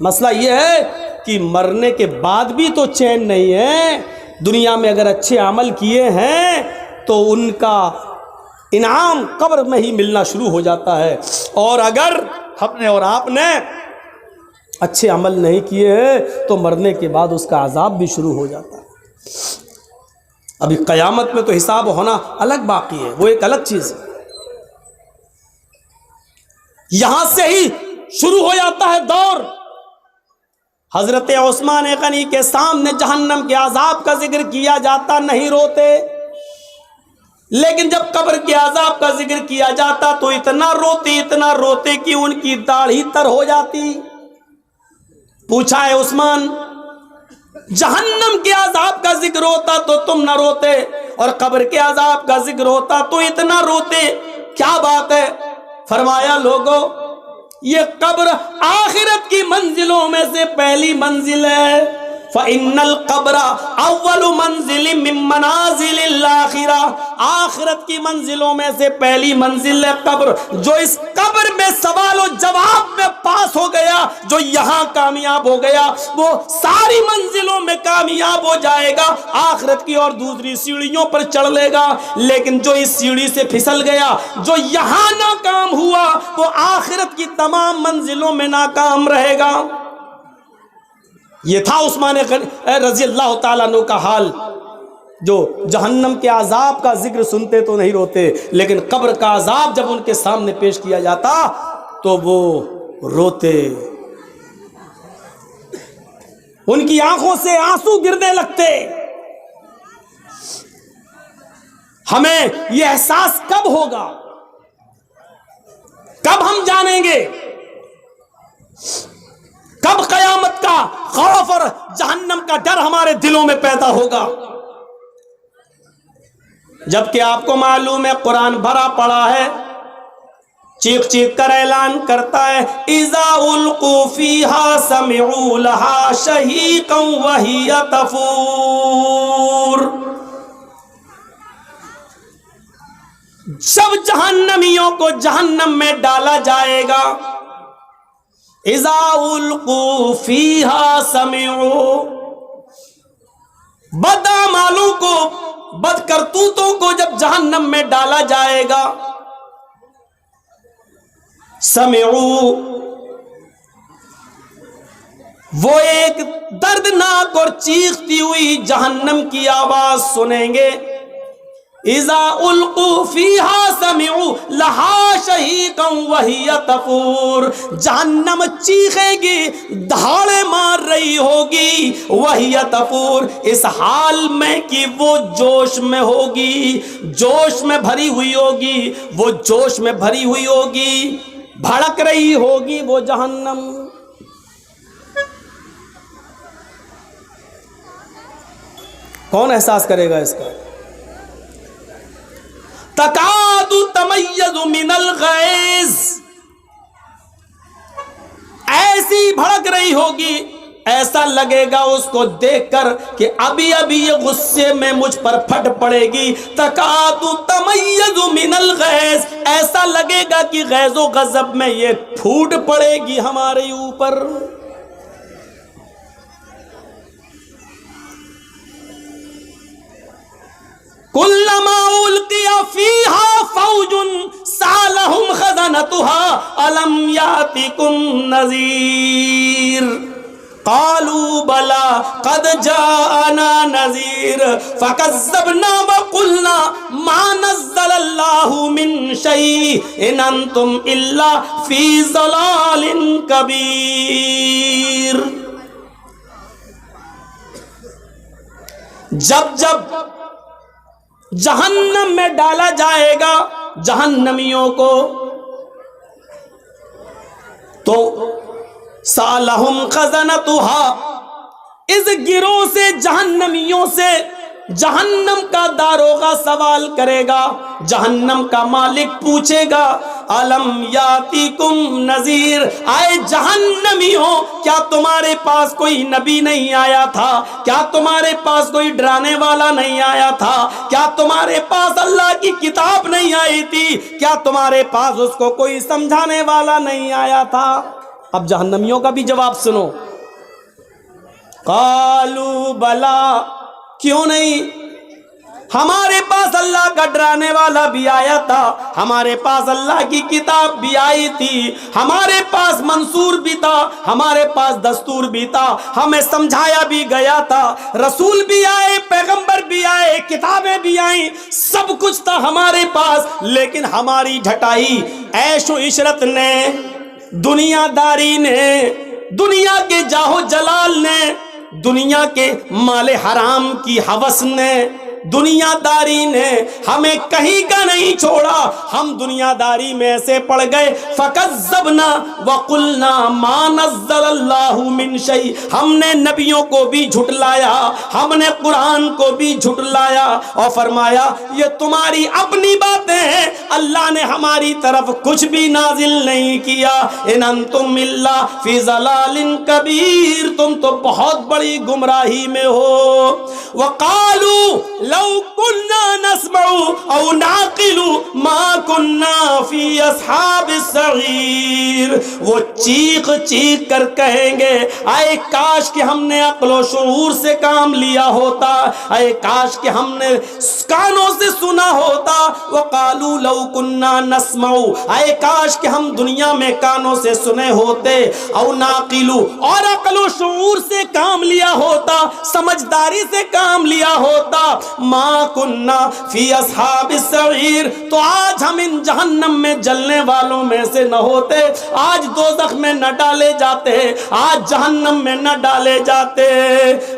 مسئلہ یہ ہے کہ مرنے کے بعد بھی تو چین نہیں ہے۔ دنیا میں اگر اچھے عمل کیے ہیں تو ان کا انعام قبر میں ہی ملنا شروع ہو جاتا ہے، اور اگر ہم نے اور آپ نے اچھے عمل نہیں کیے ہیں تو مرنے کے بعد اس کا عذاب بھی شروع ہو جاتا ہے۔ ابھی قیامت میں تو حساب ہونا الگ باقی ہے، وہ ایک الگ چیز ہے۔ یہاں سے ہی شروع ہو جاتا ہے دور۔ حضرت عثمان غنی کے سامنے جہنم کے عذاب کا ذکر کیا جاتا نہیں روتے، لیکن جب قبر کے عذاب کا ذکر کیا جاتا تو اتنا روتے کہ ان کی داڑھی تر ہو جاتی۔ پوچھا ہے عثمان، جہنم کے عذاب کا ذکر ہوتا تو تم نہ روتے، اور قبر کے عذاب کا ذکر ہوتا تو اتنا روتے، کیا بات ہے؟ فرمایا لوگو، یہ قبر آخرت کی منزلوں میں سے پہلی منزل ہے۔ فَإِنَّ الْقَبْرَ أَوَّلُ مَنزِلٍ مِّن مَّنَازِلِ الْآخِرَةِ، آخرت کی منزلوں میں سے پہلی منزل ہے قبر۔ جو اس قبر میں سوال و جواب میں پاس ہو گیا، جو یہاں کامیاب ہو گیا، وہ ساری منزلوں میں کامیاب ہو جائے گا، آخرت کی اور دوسری سیڑھیوں پر چڑھ لے گا۔ لیکن جو اس سیڑھی سے پھسل گیا، جو یہاں ناکام ہوا، وہ آخرت کی تمام منزلوں میں ناکام رہے گا۔ یہ تھا عثمان رضی اللہ تعالیٰ عنہ کا حال، جو جہنم کے عذاب کا ذکر سنتے تو نہیں روتے، لیکن قبر کا عذاب جب ان کے سامنے پیش کیا جاتا تو وہ روتے، ان کی آنکھوں سے آنسو گرنے لگتے۔ ہمیں یہ احساس کب ہوگا؟ کب ہم جانیں گے؟ کب قیامت کا خوف اور جہنم کا ڈر ہمارے دلوں میں پیدا ہوگا؟ جبکہ آپ کو معلوم ہے قرآن بھرا پڑا ہے، چیخ چیخ کر اعلان کرتا ہے، اِذَا أُلْقُوا فِيهَا سَمِعُوا لَهَا شَهِيقًا وَهِيَ تَفُورُ۔ جب جہنمیوں کو جہنم میں ڈالا جائے گا، اِذَا أُلْقُوا فِيهَا سَمِعُوا، بدعمالوں کو، بد کرتوتوں کو جب جہنم میں ڈالا جائے گا، سَمِعُوا، وہ ایک دردناک اور چیختی ہوئی جہنم کی آواز سنیں گے۔ اِذَا أُلْقُوا فِيهَا سَمِعُوا لَهَا شَهِيقًا وَهِيَ تَفُورُ، جہنم چیخے گی، دھاڑے مار رہی ہوگی، وَهِيَ تَفُورُ، اس حال میں کہ وہ جوش میں ہوگی، جوش میں بھری ہوئی ہوگی، وہ جوش میں بھری ہوئی ہوگی، بھڑک رہی ہوگی وہ جہنم۔ کون احساس کرے گا اس کا؟ تکاد تمیز من الغیظ، ایسی بھڑک رہی ہوگی، ایسا لگے گا اس کو دیکھ کر کہ ابھی ابھی یہ غصے میں مجھ پر پھٹ پڑے گی۔ تکاد تمیز من الغیظ، ایسا لگے گا کہ غیظ و غضب میں یہ پھوٹ پڑے گی ہمارے اوپر۔ کلما القی فیہا فوج سالہم خزنتها الم یاتکم نذیر قالوا بلى قد جاءنا نذیر فکذبنا وقلنا ما نزل اللہ من شیء ان انتم الا فی ضلال کبیر۔ جب جب جہنم میں ڈالا جائے گا جہنمیوں کو تو سالہم خزنتها، اس گروہ سے جہنمیوں سے جہنم کا داروغہ سوال کرے گا، جہنم کا مالک پوچھے گا الم یاتیکم نذیر، آئے جہنمیوں کیا تمہارے پاس کوئی نبی نہیں آیا تھا؟ کیا تمہارے پاس کوئی ڈرانے والا نہیں آیا تھا؟ کیا تمہارے پاس اللہ کی کتاب نہیں آئی تھی؟ کیا تمہارے پاس اس کو کوئی سمجھانے والا نہیں آیا تھا؟ اب جہنمیوں کا بھی جواب سنو، قالوا بلا، کیوں نہیں؟ ہمارے پاس اللہ کا ڈرانے والا بھی آیا تھا، ہمارے پاس اللہ کی کتاب بھی آئی تھی، ہمارے پاس منصور بھی تھا، ہمارے پاس دستور بھی تھا، ہمیں سمجھایا بھی گیا تھا، رسول بھی آئے، پیغمبر بھی آئے، کتابیں بھی آئیں، سب کچھ تھا ہمارے پاس، لیکن ہماری ڈھٹائی عیش و عشرت نے، دنیا داری نے، دنیا کے جاہو جلال نے، دنیا کے مال حرام کی ہوس نے، دنیا داری نے ہمیں کہیں کا نہیں چھوڑا، ہم دنیا داری میں ایسے پڑ گئے فَكَذَّبْنَا وَقُلْنَا مَا نَزَّلَ اللَّهُ مِن شَيْءٍ، ہم نے نبیوں کو بھی جھٹلایا، ہم نے قرآن کو بھی جھٹلایا اور فرمایا یہ تمہاری اپنی باتیں ہیں، اللہ نے ہماری طرف کچھ بھی نازل نہیں کیا، ان انتم الا فی ضلال کبیر، تم تو بہت بڑی گمراہی میں ہو۔ وقالوا لو كنا نسمع او نعقل ما كنا في اصحاب السعیر، وہ چیخ چیخ کر کہیں گے اے کاش کہ ہم نے عقل و شعور سے کام لیا ہوتا، اے کاش کہ ہم نے کانوں سے سنا ہوتا۔ وقالوا لو كنا نسمع، اے کاش کہ ہم دنیا میں کانوں سے سنے ہوتے، او نعقل، اور عقل و شعور سے کام لیا ہوتا، سمجھداری سے کام لیا ہوتا، ما کننا فی اصحاب السعیر، تو آج ہم ان جہنم میں جلنے والوں میں سے نہ ہوتے، آج دوزخ میں نہ ڈالے جاتے، آج جہنم میں نہ ڈالے جاتے،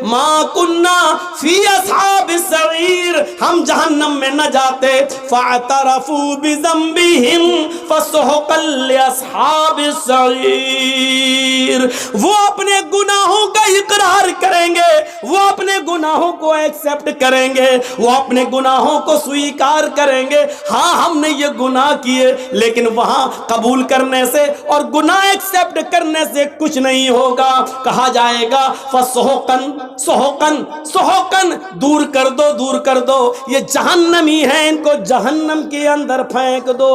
ما کننا فی اصحاب السعیر، ہم جہنم میں نہ جاتے۔ فاعترفوا بذنبہم فسحقا لاصحاب السعیر، وہ اپنے گناہوں کا اقرار کریں گے، وہ اپنے گناہوں کو ایکسپٹ کریں گے، وہ اپنے گناہوں کو سویکار کریں گے، ہاں ہم نے یہ گناہ کیے، لیکن وہاں قبول کرنے سے اور گناہ ایکسپٹ کرنے سے کچھ نہیں ہوگا۔ کہا جائے گا فسحقن سحقن سحقن، دور کر دو دور کر دو، یہ جہنمی ہیں، ان کو جہنم کے اندر پھینک دو۔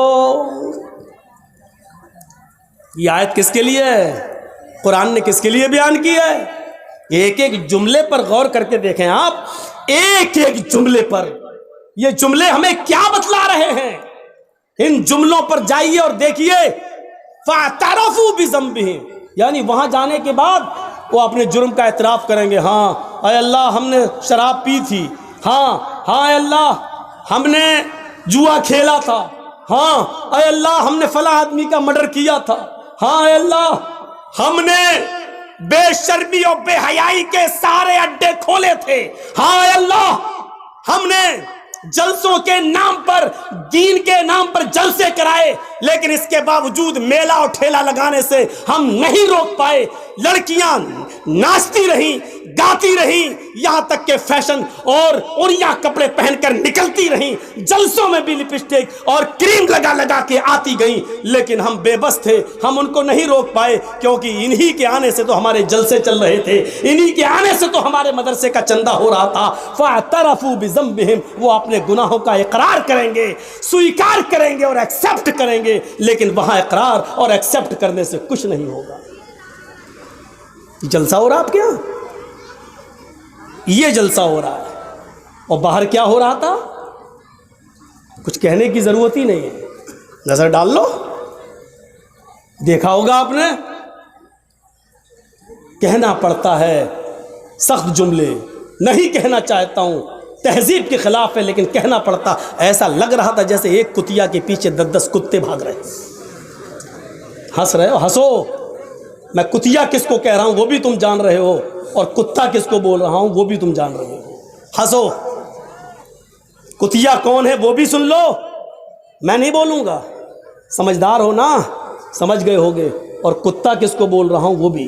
یہ آیت کس کے لیے ہے؟ قرآن نے کس کے لیے بیان کی ہے؟ ایک ایک جملے پر غور کر کے دیکھیں آپ، ایک ایک جملے پر، یہ جملے ہمیں کیا بتلا رہے ہیں؟ ان جملوں پر جائیے اور دیکھیے، فَاعْتَرَفُوا بِذَنبِهِمْ، یعنی وہاں جانے کے بعد وہ اپنے جرم کا اعتراف کریں گے، ہاں اے اللہ ہم نے شراب پی تھی، ہاں اے اللہ ہم نے جوا کھیلا تھا، ہاں اے اللہ ہم نے فلاں آدمی کا مرڈر کیا تھا، ہاں اے اللہ ہم نے بے شرمی اور بے حیائی کے سارے اڈے کھولے تھے، ہاں اے اللہ ہم نے جلسوں کے نام پر، دین کے نام پر جلسے کرائے، لیکن اس کے باوجود میلہ اور ٹھیلا لگانے سے ہم نہیں روک پائے، لڑکیاں ناچتی رہیں، گاتی رہیں، یہاں تک کہ فیشن اور اڑیا کپڑے پہن کر نکلتی رہیں، جلسوں میں بھی لپسٹک اور کریم لگا لگا کے آتی گئیں، لیکن ہم بے بس تھے، ہم ان کو نہیں روک پائے، کیونکہ انہی کے آنے سے تو ہمارے جلسے چل رہے تھے، انہی کے آنے سے تو ہمارے مدرسے کا چندہ ہو رہا تھا۔ فَاعْتَرَفُوا بِذَنبِهِمْ، وہ اپنے گناہوں کا اقرار کریں گے، سویکار کریں گے اور ایکسپٹ کریں گے، لیکن وہاں اقرار اور ایکسپٹ کرنے سے کچھ نہیں ہوگا۔ جلسہ ہو رہا آپ کے یہاں؟ یہ جلسہ ہو رہا ہے، اور باہر کیا ہو رہا تھا؟ کچھ کہنے کی ضرورت ہی نہیں ہے، نظر ڈال لو، دیکھا ہوگا آپ نے، کہنا پڑتا ہے سخت جملے، نہیں کہنا چاہتا ہوں، تہذیب کے خلاف ہے، لیکن کہنا پڑتا، ایسا لگ رہا تھا جیسے ایک کتیا کے پیچھے 10 کتے بھاگ رہے۔ ہنس رہے ہو؟ ہنسو، میں کتیا کس کو کہہ رہا ہوں وہ بھی تم جان رہے ہو، اور کتا کس کو بول رہا ہوں وہ بھی تم جان رہے ہو، ہنسو۔ کتیا کون ہے وہ بھی سن لو، میں نہیں بولوں گا، سمجھدار ہو نا، سمجھ گئے ہوگے، اور کتا کس کو بول رہا ہوں وہ بھی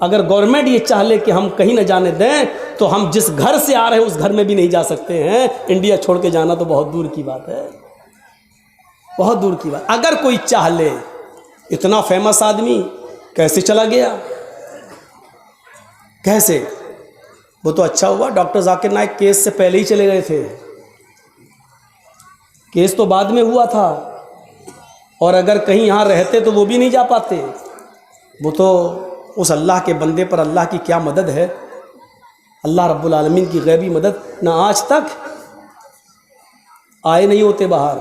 اگر گورنمنٹ یہ چاہ لے کہ ہم کہیں نہ جانے دیں تو ہم جس گھر سے آ رہے ہیں اس گھر میں بھی نہیں جا سکتے ہیں. انڈیا چھوڑ کے جانا تو بہت دور کی بات ہے, بہت دور کی بات. اگر کوئی چاہ لے, اتنا فیمس آدمی کیسے چلا گیا, کیسے؟ وہ تو اچھا ہوا ڈاکٹر ذاکر نائک کیس سے پہلے ہی چلے گئے تھے, کیس تو بعد میں ہوا تھا, اور اگر کہیں یہاں رہتے تو وہ بھی نہیں جا پاتے. وہ تو اس اللہ کے بندے پر اللہ کی کیا مدد ہے, اللہ رب العالمین کی غیبی مدد. نہ آج تک آئے نہیں ہوتے باہر.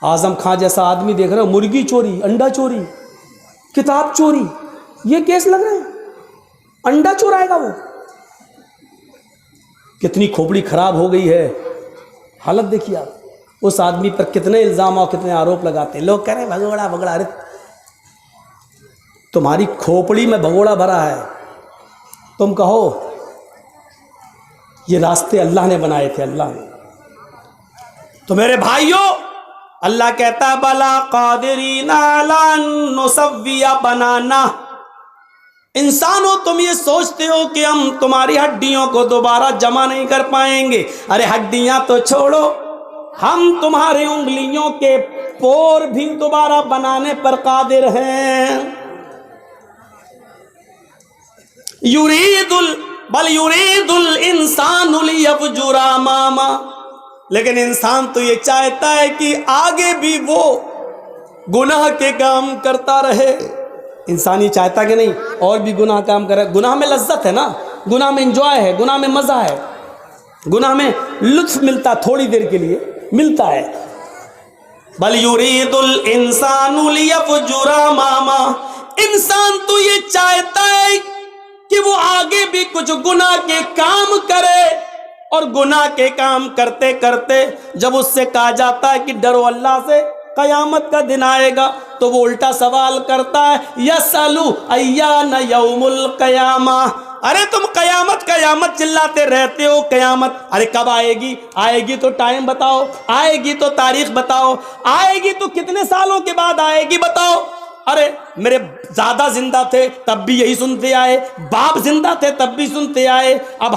اعظم خان جیسا آدمی دیکھ رہے ہو, مرغی چوری, انڈا چوری, کتاب چوری, یہ کیس لگ رہے ہیں. انڈا چورائے گا وہ, کتنی کھوپڑی خراب ہو گئی ہے. حالت دیکھیے آپ, اس آدمی پر کتنے الزام اور کتنے آروپ لگاتے ہیں. لوگ کہہ رہے ہیں بھگوڑا بھگوڑا. ارے تمہاری کھوپڑی میں بھگوڑا بھرا ہے, تم کہو یہ راستے اللہ نے بنائے تھے, اللہ نے. تو میرے بھائیوں, اللہ کہتا ہے بلا قادرین علی ان نسوی بنانا. انسانوں تم یہ سوچتے ہو کہ ہم تمہاری ہڈیوں کو دوبارہ جمع نہیں کر پائیں گے. ارے ہڈیاں تو چھوڑو, ہم تمہاری انگلیوں کے پور بھی دوبارہ بنانے پر قادر ہیں. بل یرید الانسان لیفجر اماما. لیکن انسان تو یہ چاہتا ہے کہ آگے بھی وہ گناہ کے کام کرتا رہے. انسان یہ چاہتا کہ نہیں اور بھی گناہ کام کرے. گناہ میں لذت ہے نا, گناہ میں انجوائے ہے, گناہ میں مزہ ہے, گناہ میں لطف ملتا, تھوڑی دیر کے لیے ملتا ہے. بل یرید الانسان لیفجر اماما. انسان تو یہ چاہتا ہے کہ وہ آگے بھی کچھ گناہ کے کام کرے, اور گناہ کے کام کرتے کرتے جب اس سے کہا جاتا ہے کہ ڈرو اللہ سے, قیامت کا دن آئے گا, تو وہ الٹا سوال کرتا ہے یسألو ایان یوم القیامہ. ارے تم قیامت قیامت چلاتے رہتے ہو, قیامت ارے کب آئے گی, آئے گی تو ٹائم بتاؤ, آئے گی تو تاریخ بتاؤ, آئے گی تو کتنے سالوں کے بعد آئے گی بتاؤ. ارے میرے دادا زندہ تھے تب بھی یہی سنتے آئے, باپ زندہ تھے تب بھی سنتے آئے, اب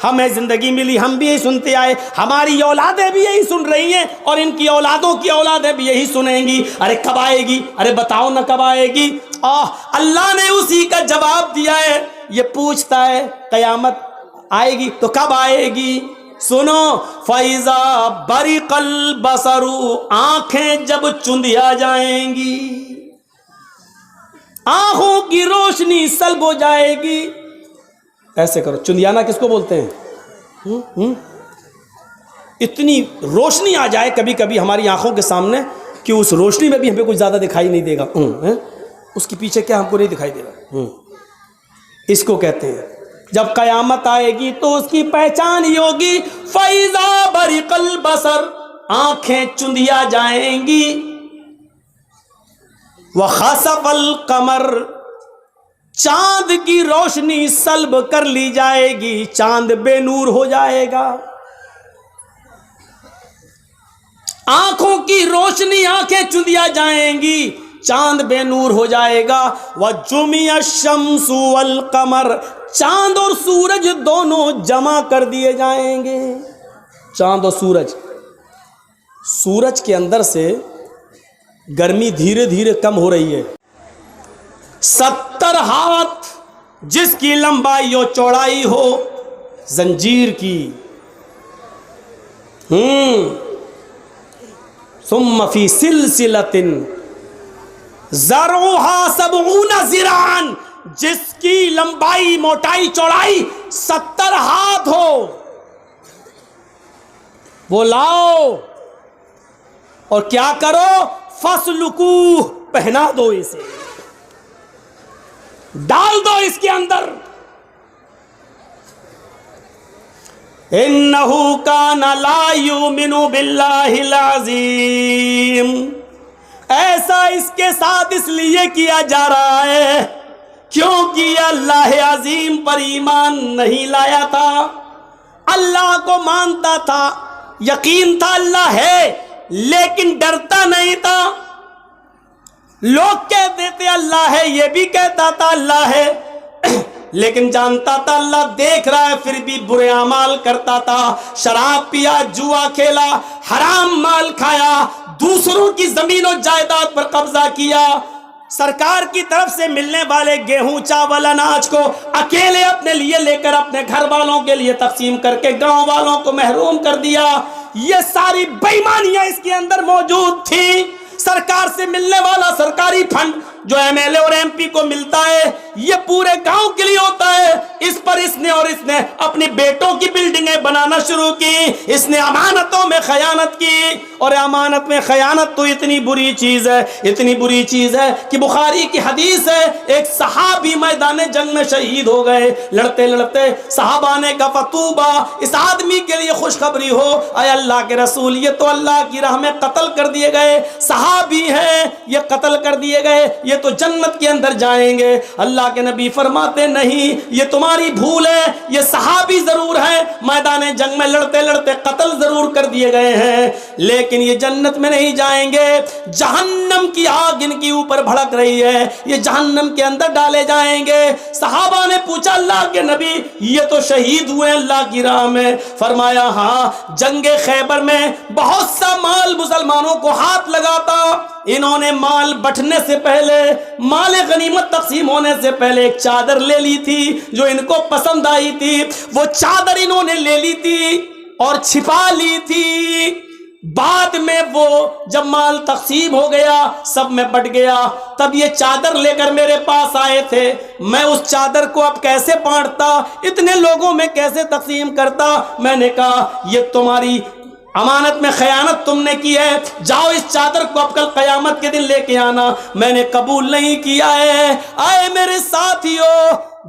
ہمیں زندگی ملی ہم بھی یہی سنتے آئے, ہماری اولادیں بھی یہی سن رہی ہیں, اور ان کی اولادوں کی اولادیں بھی یہی سنیں گی. ارے کب آئے گی, ارے بتاؤ نہ کب آئے گی. اللہ نے اسی کا جواب دیا ہے. یہ پوچھتا ہے قیامت آئے گی تو کب آئے گی. سنو, فَإِذَا بَرِقَ الْبَصَرُ. آنکھیں جب چندیا جائیں گی, آنکھوں کی روشنی سلب ہو جائے گی. ایسے کرو, چندیانا کس کو بولتے ہیں؟ اتنی روشنی آ جائے کبھی کبھی ہماری آنکھوں کے سامنے کہ اس روشنی میں بھی ہمیں کچھ زیادہ دکھائی نہیں دے گا, اس کے پیچھے کیا ہم کو نہیں دکھائی دے گا. اس کو کہتے ہیں جب قیامت آئے گی تو اس کی پہچان ہی ہوگی. فَإِذَا بَرِقَ الْبَصَرُ. آنکھیں چندیا جائیں گی. وَخَسَفَ الْقَمَرُ. چاند کی روشنی سلب کر لی جائے گی, چاند بے نور ہو جائے گا. آنکھوں کی روشنی, آنکھیں چندیا جائیں گی, چاند بے نور ہو جائے گا. وَجُمِعَ الشَّمْسُ وَالْقَمَرُ. چاند اور سورج دونوں جمع کر دیے جائیں گے. چاند اور سورج, سورج کے اندر سے گرمی دھیرے دھیرے کم ہو رہی ہے. 70 ہاتھ جس کی لمبائی و چوڑائی ہو زنجیر کی. ثم فی سلسلۃ ذرعها 70 ذراعا. جس کی لمبائی موٹائی چوڑائی 70 ہاتھ ہو, وہ لاؤ اور کیا کرو, فَاسْلُكُوهُ. پہنا دو اسے, ڈال دو اس کے اندر. إِنَّهُ كَانَ لَا يُؤْمِنُ بِاللَّهِ الْعَظِيمِ. ایسا اس کے ساتھ اس لیے کیا جا رہا ہے کیونکہ یہ اللہ عظیم پر ایمان نہیں لایا تھا. اللہ کو مانتا تھا, یقین تھا اللہ ہے, لیکن ڈرتا نہیں تھا. لوگ کہتے تھے اللہ ہے، یہ بھی کہتا تھا اللہ ہے، لیکن جانتا تھا اللہ دیکھ رہا ہے، پھر بھی برے اعمال کرتا تھا، شراب پیا، جوا کھیلا، حرام مال کھایا، دوسروں کی زمین و جائیداد پر قبضہ کیا، سرکار کی طرف سے ملنے والے گیہوں چاول اناج کو اکیلے اپنے لیے لے کر اپنے گھر والوں کے لیے تقسیم کر کے گاؤں والوں کو محروم کر دیا۔ یہ ساری بے ایمانیاں اس کے اندر موجود تھی۔ سرکار سے ملنے والا سرکاری فنڈ جو ایم ایل اے اور ایم پی کو ملتا ہے، یہ پورے گاؤں کے لیے ہوتا ہے، اس پر اس نے اپنی بیٹوں کی بلڈنگیں بنانا شروع کی، اس نے امانتوں میں خیانت کی، اور امانت میں خیانت تو اتنی بری چیز ہے، اتنی بری چیز ہے کہ بخاری کی حدیث ہے، ایک صحابی میدان جنگ میں شہید ہو گئے، لڑتے لڑتے صحابہ نے کہا فتوبہ، اس آدمی کے لیے خوشخبری ہو، اے اللہ کے رسول یہ تو اللہ کی راہ میں قتل کر دیے گئے صحابی ہیں، یہ قتل کر دیے گئے، یہ تو جنت کے اندر جائیں گے۔ اللہ کے نبی فرماتے نہیں، یہ تمہاری بھول ہے، یہ صحابی ضرور ہے، میدان جنگ میں لڑتے لڑتے قتل ضرور کر دیے گئے ہیں، لیکن یہ جنت میں نہیں جائیں گے، جہنم کی آگ ان کی اوپر بھڑک رہی ہے، یہ جہنم کے اندر ڈالے جائیں گے۔ صحابہ نے پوچھا اللہ کے نبی یہ تو شہید ہوئے اللہ کی راہ میں، فرمایا ہاں، جنگ خیبر میں بہت سا مال مسلمانوں کو ہاتھ لگاتا، انہوں نے مال بٹنے سے پہلے، مال غنیمت تقسیم ہونے سے پہلے ایک چادر لے لی تھی جو ان کو پسند آئی تھی، وہ چادر انہوں نے لے لی تھی اور چھپا لی تھی، بعد میں وہ جب مال تقسیم ہو گیا سب میں بٹ گیا، تب یہ چادر لے کر میرے پاس آئے تھے، میں اس چادر کو اب کیسے بانٹتا، اتنے لوگوں میں کیسے تقسیم کرتا، میں نے کہا یہ تمہاری امانت میں خیانت تم نے کی ہے، جاؤ اس چادر کو اب کل قیامت کے دن لے کے آنا، میں نے قبول نہیں کیا ہے۔ آئے میرے ساتھیو،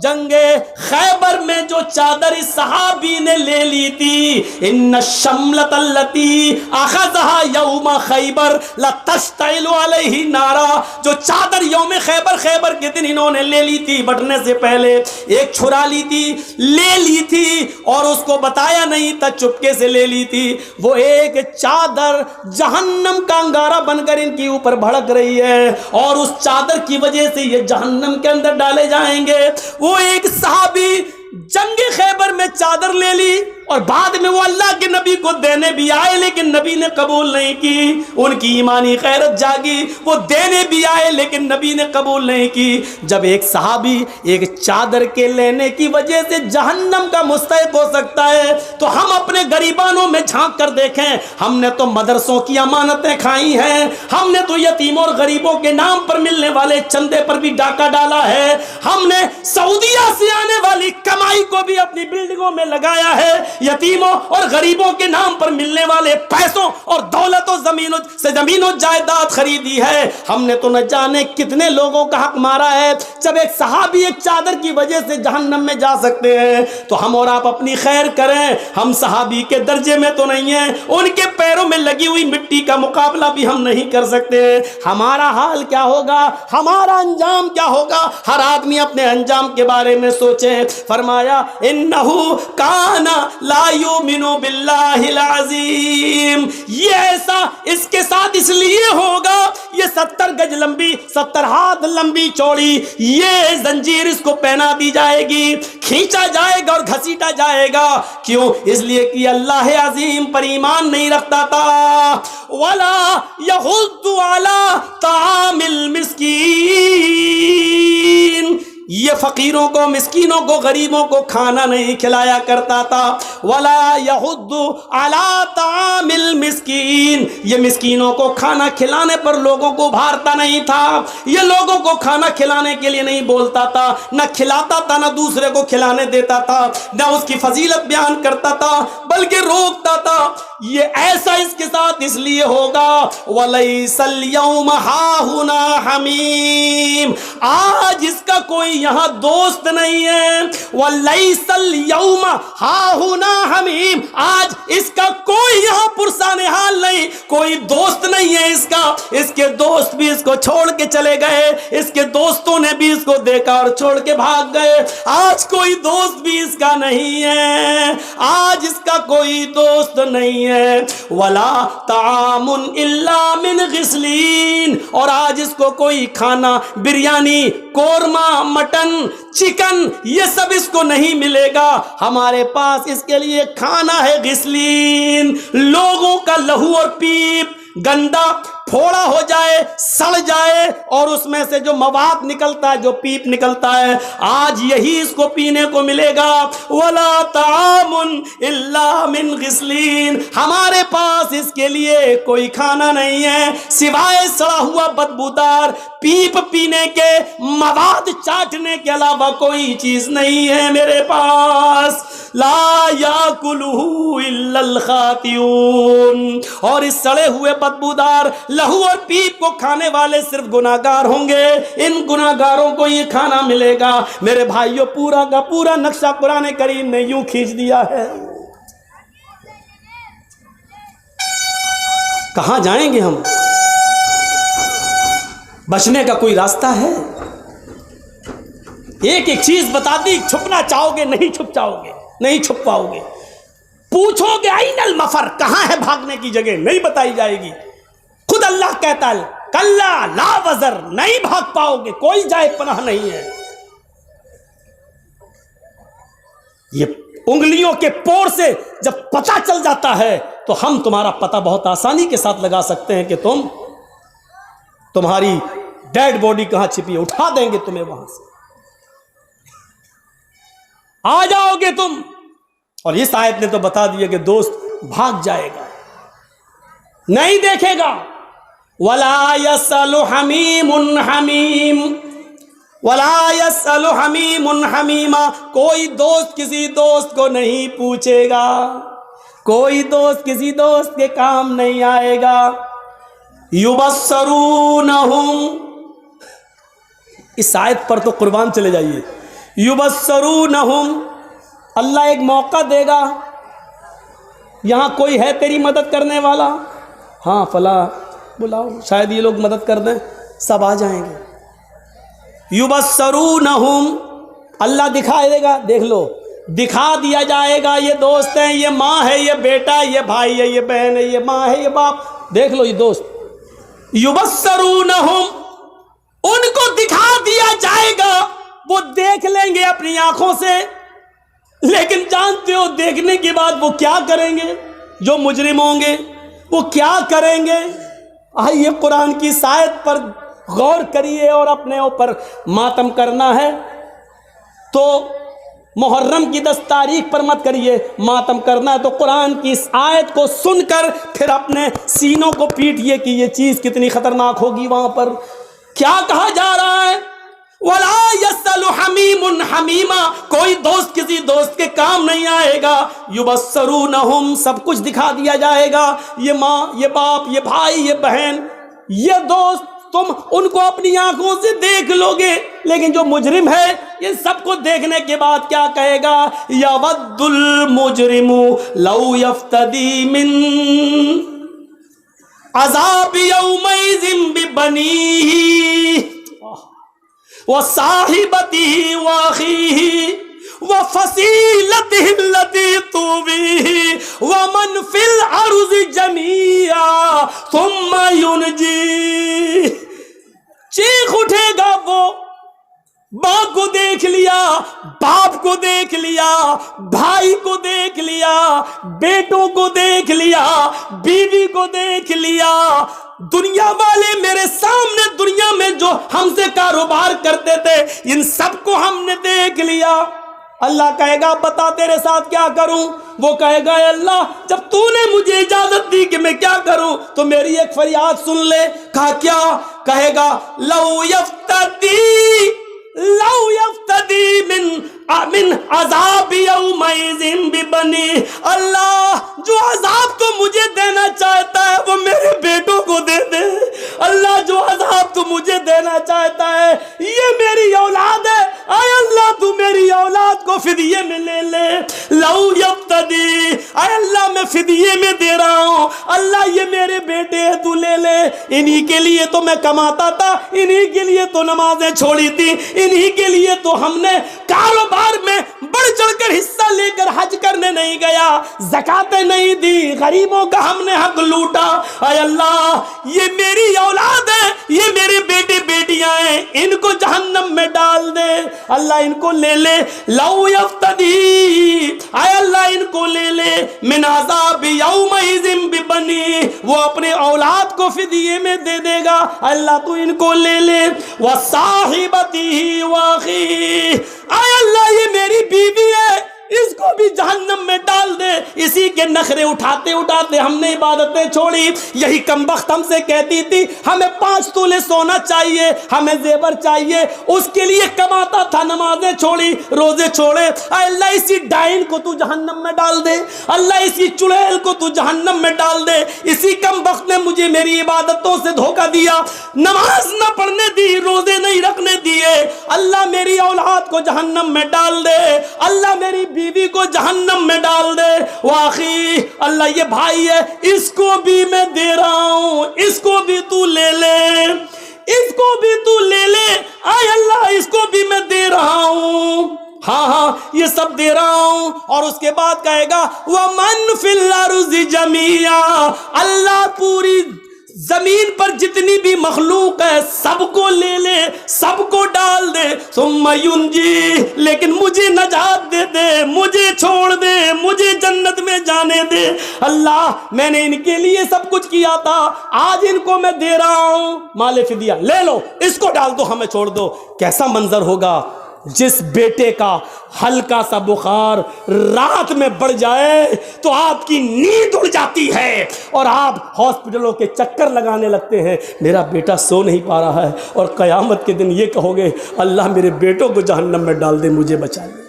جنگ خیبر میں جو چادر اس صحابی نے لے لی تھی، ان الشملۃ التي اخذها یوم خیبر لتشتعل علیہ نارا، جو چادر یوم خیبر کے دن انہوں نے لے لی تھی بٹنے سے پہلے، ایک چھڑا لی تھی، لے لی تھی اور اس کو بتایا نہیں تھا، چپکے سے لے لی تھی، وہ ایک چادر جہنم کا انگارہ بن کر ان کے اوپر بھڑک رہی ہے، اور اس چادر کی وجہ سے یہ جہنم کے اندر ڈالے جائیں گے۔ وہ ایک صحابی جنگ خیبر میں چادر لے لی اور بعد میں وہ اللہ کے نبی کو دینے بھی آئے، لیکن نبی نے قبول نہیں کی، ان کی ایمانی غیرت جاگی، وہ دینے بھی آئے لیکن نبی نے قبول نہیں کی۔ جب ایک صحابی ایک چادر کے لینے کی وجہ سے جہنم کا مستحق ہو سکتا ہے تو ہم اپنے غریبانوں میں جھانک کر دیکھیں، ہم نے تو مدرسوں کی امانتیں کھائی ہیں، ہم نے تو یتیموں اور غریبوں کے نام پر ملنے والے چندے پر بھی ڈاکہ ڈالا ہے، ہم نے سعودیہ سے آنے والی کمائی کو بھی اپنی بلڈنگوں میں لگایا ہے، یتیموں اور غریبوں کے نام پر ملنے والے پیسوں اور دولت و زمین و جائیداد خریدی ہے، ہم نے تو نہ جانے کتنے لوگوں کا حق مارا ہے۔ جب ایک صحابی ایک چادر کی وجہ سے جہنم میں جا سکتے ہیں تو ہم اور آپ اپنی خیر کریں، ہم صحابی کے درجے میں تو نہیں ہیں، ان کے پیروں میں لگی ہوئی مٹی کا مقابلہ بھی ہم نہیں کر سکتے، ہمارا حال کیا ہوگا، ہمارا انجام کیا ہوگا، ہر آدمی اپنے انجام کے بارے میں سوچے۔ فرمایا انہو کان لا یؤمن باللہ العظیم، یہ ایسا اس کے ساتھ اس لیے ہوگا، یہ 70 گج لمبی 70 ہاتھ لمبی چوڑی یہ زنجیر اس کو پہنا دی جائے گی، کھینچا جائے گا اور گھسیٹا جائے گا، کیوں؟ اس لیے کہ اللہ عظیم پر ایمان نہیں رکھتا تھا۔ ولا یحض علی طعام المسکین، یہ فقیروں کو، مسکینوں کو، غریبوں کو کھانا نہیں کھلایا کرتا تھا۔ ولا یحض علی طعام المسکین، یہ مسکینوں کو کھانا کھلانے پر لوگوں کو ابھارتا نہیں تھا، یہ لوگوں کو کھانا کھلانے کے لیے نہیں بولتا تھا، نہ کھلاتا تھا، نہ دوسرے کو کھلانے دیتا تھا، نہ اس کی فضیلت بیان کرتا تھا بلکہ روکتا تھا۔ یہ ایسا اس کے ساتھ اس لیے ہوگا وَلَيْسَ الْيَوْمَ هَاهُنَا حَمِيمٌ، آج اس کا کوئی یہاں دوست نہیں ہے۔ وَلَيْسَ الْيَوْمَ هَاهُنَا حَمِيمٌ، آج اس کا کوئی یہاں لسان حال نہیں, کوئی دوست نہیں ہے اس کا, اس کے دوست بھی اس کو چھوڑ کے چلے گئے, اس کے دوستوں نے بھی اس کو دیکھا اور چھوڑ کے بھاگ گئے. آج کوئی دوست بھی اس کا نہیں ہے, آج اس کا کوئی دوست نہیں ہے. ولا طعام الا من غسلین, اور آج اس کو کوئی کھانا, بریانی, قورمہ, مٹن, چکن, یہ سب اس کو نہیں ملے گا. ہمارے پاس اس کے لیے کھانا ہے غسلین, لوگوں کا لہو اور پیپ گندا پھوڑا ہو جائے, سڑ جائے, اور اس میں سے جو مواد نکلتا ہے, جو پیپ نکلتا ہے, آج یہی اس کو پینے کو ملے گا. ولا طعام الا من غسلین, ہمارے پاس اس کے لیے کوئی کھانا نہیں ہے سوائے سڑا ہوا بدبودار پیپ پینے کے, مواد چاٹنے کے علاوہ کوئی چیز نہیں ہے میرے پاس. لا یاکلہ الا الخاطئون, اور اس سڑے ہوئے بدبودار لہو اور پیپ کو کھانے والے صرف گناہگار ہوں گے, ان گناہگاروں کو یہ کھانا ملے گا. میرے بھائیوں, پورا کا پورا نقشہ قرآن کریم نے یوں کھینچ دیا ہے. کہاں جائیں گے ہم؟ بچنے کا کوئی راستہ ہے؟ ایک ایک چیز بتا دی, چھپنا چاہو گے نہیں چھپ جاؤ گے, نہیں چھپ پاؤ گے. پوچھو گے این المفر, کہاں ہے بھاگنے کی جگہ, نہیں بتائی جائے گی. خود اللہ کہتا ہے کلا لا وزر, نہیں بھاگ پاؤ گے, کوئی جائے پناہ نہیں ہے. یہ انگلیوں کے پور سے جب پتہ چل جاتا ہے تو ہم تمہارا پتہ بہت آسانی کے ساتھ لگا سکتے ہیں کہ تمہاری ڈیڈ باڈی کہاں چھپی ہے, اٹھا دیں گے تمہیں وہاں سے, آ جاؤ گے تم. اور اس آیت نے تو بتا دیا کہ دوست بھاگ جائے گا, نہیں دیکھے گا. ولا يسأل حمیم حمیم, ولا يسأل حمیم حمیما, کوئی دوست کسی دوست کو نہیں پوچھے گا, کوئی دوست کسی دوست کے کام نہیں آئے گا. یبصرونہم, اس آیت پر تو قربان چلے جائیے. یبصرونہم, اللہ ایک موقع دے گا, یہاں کوئی ہے تیری مدد کرنے والا, ہاں فلاں بلاؤ, شاید یہ لوگ مدد کر دیں, سب آ جائیں گے. یبصرونہم, اللہ دکھائے دے گا, دیکھ لو, دکھا دیا جائے گا, یہ دوست ہیں, یہ ماں ہے, یہ بیٹا, یہ بھائی ہے, یہ بہن ہے, یہ ماں ہے, یہ باپ, دیکھ لو یہ دوست. یبصرونہم, ان کو دکھا دیا جائے گا, وہ دیکھ لیں گے اپنی آنکھوں سے, لیکن جانتے ہو دیکھنے کے بعد وہ کیا کریں گے؟ جو مجرم ہوں گے وہ کیا کریں گے؟ آئیے قرآن کی اس آیت پر غور کریے, اور اپنے اوپر ماتم کرنا ہے تو محرم کی 10 تاریخ پر مت کریے, ماتم کرنا ہے تو قرآن کی اس آیت کو سن کر پھر اپنے سینوں کو پیٹیے کہ یہ چیز کتنی خطرناک ہوگی. وہاں پر کیا کہا جا رہا ہے؟ وَلَا يَسْأَلُ حَمِيمٌ حَمِيمًا, کوئی دوست کسی دوست کے کام نہیں آئے گا. يُبَصَّرُونَهُمْ, سب کچھ دکھا دیا جائے گا, یہ ماں, یہ باپ, یہ بھائی, یہ بہن, یہ دوست, تم ان کو اپنی آنکھوں سے دیکھ لو گے, لیکن جو مجرم ہے یہ سب کو دیکھنے کے بعد کیا کہے گا؟ يَوَدُّ الْمُجْرِمُ لَوْ يَفْتَدِي مِنْ عَذَابِ يَوْمَئِذٍ بِبَنِيهِ وَصَاحِبَتِهِ وَأَخِيهِ وَفَصِيلَتِهِ الَّتِي تُؤْوِيهِ وَمَنْ فِي الْأَرْضِ جَمِيعًا ثُمَّ يُنْجِيهِ. چیخ اٹھے گا وہ, ماں کو دیکھ لیا, باپ کو دیکھ لیا, بھائی کو دیکھ لیا, بیٹوں کو دیکھ لیا, بیوی کو دیکھ لیا, دنیا والے میرے سامنے دنیا میں جو ہم سے کاروبار کرتے تھے ان سب کو ہم نے دیکھ لیا. اللہ کہے گا بتا تیرے ساتھ کیا کروں؟ وہ کہے گا اے اللہ جب تو نے مجھے اجازت دی کہ میں کیا کروں تو میری ایک فریاد سن لے. کہا کیا؟ کہے گا لو یفتدی من عذاب یومئذ ببنی, اللہ جو عذاب تو مجھے دینا چاہتا ہے وہ میرے بیٹوں کو دے دے. اللہ جو عذاب تو مجھے دینا چاہتا ہے یہ میری اولاد ہے, اے اللہ تو میری اولاد کو فدیے میں لے لے. لو یفتدی, اے اللہ میں فدیے میں دے رہا ہوں، اللہ یہ میرے بیٹے ہیں تو لے لے، انہی کے لیے تو میں کماتا تھا، انہی کے لیے تو نمازیں چھوڑی تھی، انہی کے لیے تو ہم نے کاروبار میں بڑھ چڑھ کر حصہ لے کر حج کرنے نہیں گیا، زکاتیں نہیں دی، غریبوں کا ہم نے حق لوٹا۔ اے اللہ یہ میری اولاد ہے، یہ میرے بیٹے بیٹیاں ہیں، ان کو جہنم میں ڈال دے، اللہ ان کو لے لے، لو یفتدی، اے اللہ ان کو لے لے، من عذاب یومئذ ببنی، وہ اپنے اولاد کو فدیے میں دے دے گا، اللہ تو ان کو لے لے، وصاحبتہ واخیہ، اے اللہ یہ میری بیوی ہے، اس کو بھی جہنم میں ڈال دے، اسی کے نخرے اٹھاتے اٹھاتے ہم نے عبادتیں چھوڑی، یہی کمبخت ہم سے کہتی تھی ہمیں 5 تولے سونا چاہیے، ہمیں زیور چاہیے، اس کے لیے کماتا تھا، نمازیں چھوڑی، روزے چھوڑے، اے اللہ اسی ڈائن کو تو جہنم میں ڈال دے، اللہ اسی چڑیل کو تو جہنم میں ڈال دے، اسی کمبخت نے مجھے میری عبادتوں سے دھوکہ دیا، نماز نہ پڑھنے دی، روزے نہیں رکھنے دیے، اللہ میری اولاد کو جہنم میں ڈال دے، اللہ میری بیوی کو جہنم میں ڈال دے، واخی اللہ یہ بھائی ہے، اس کو بھی میں دے رہا ہوں، اس کو بھی تو لے لے، اس کو بھی تو لے لے، اے اللہ اس کو بھی میں دے رہا ہوں، ہاں ہاں یہ سب دے رہا ہوں۔ اور اس کے بعد کہے گا وَمَنْ فِي الْأَرْضِ جَمِيعًا، اللہ پوری زمین پر جتنی بھی مخلوق ہے سب کو لے لے، سب کو ڈال دے، ثم ینجی، لیکن مجھے نجات دے دے، مجھے چھوڑ دے، مجھے جنت میں جانے دے، اللہ میں نے ان کے لیے سب کچھ کیا تھا، آج ان کو میں دے رہا ہوں، مال فدیہ لے لو، اس کو ڈال دو، ہمیں چھوڑ دو۔ کیسا منظر ہوگا جس بیٹے کا ہلکا سا بخار رات میں بڑھ جائے تو آپ کی نیند اڑ جاتی ہے اور آپ ہاسپٹلوں کے چکر لگانے لگتے ہیں، میرا بیٹا سو نہیں پا رہا ہے، اور قیامت کے دن یہ کہو گے اللہ میرے بیٹوں کو جہنم میں ڈال دے، مجھے بچا لے۔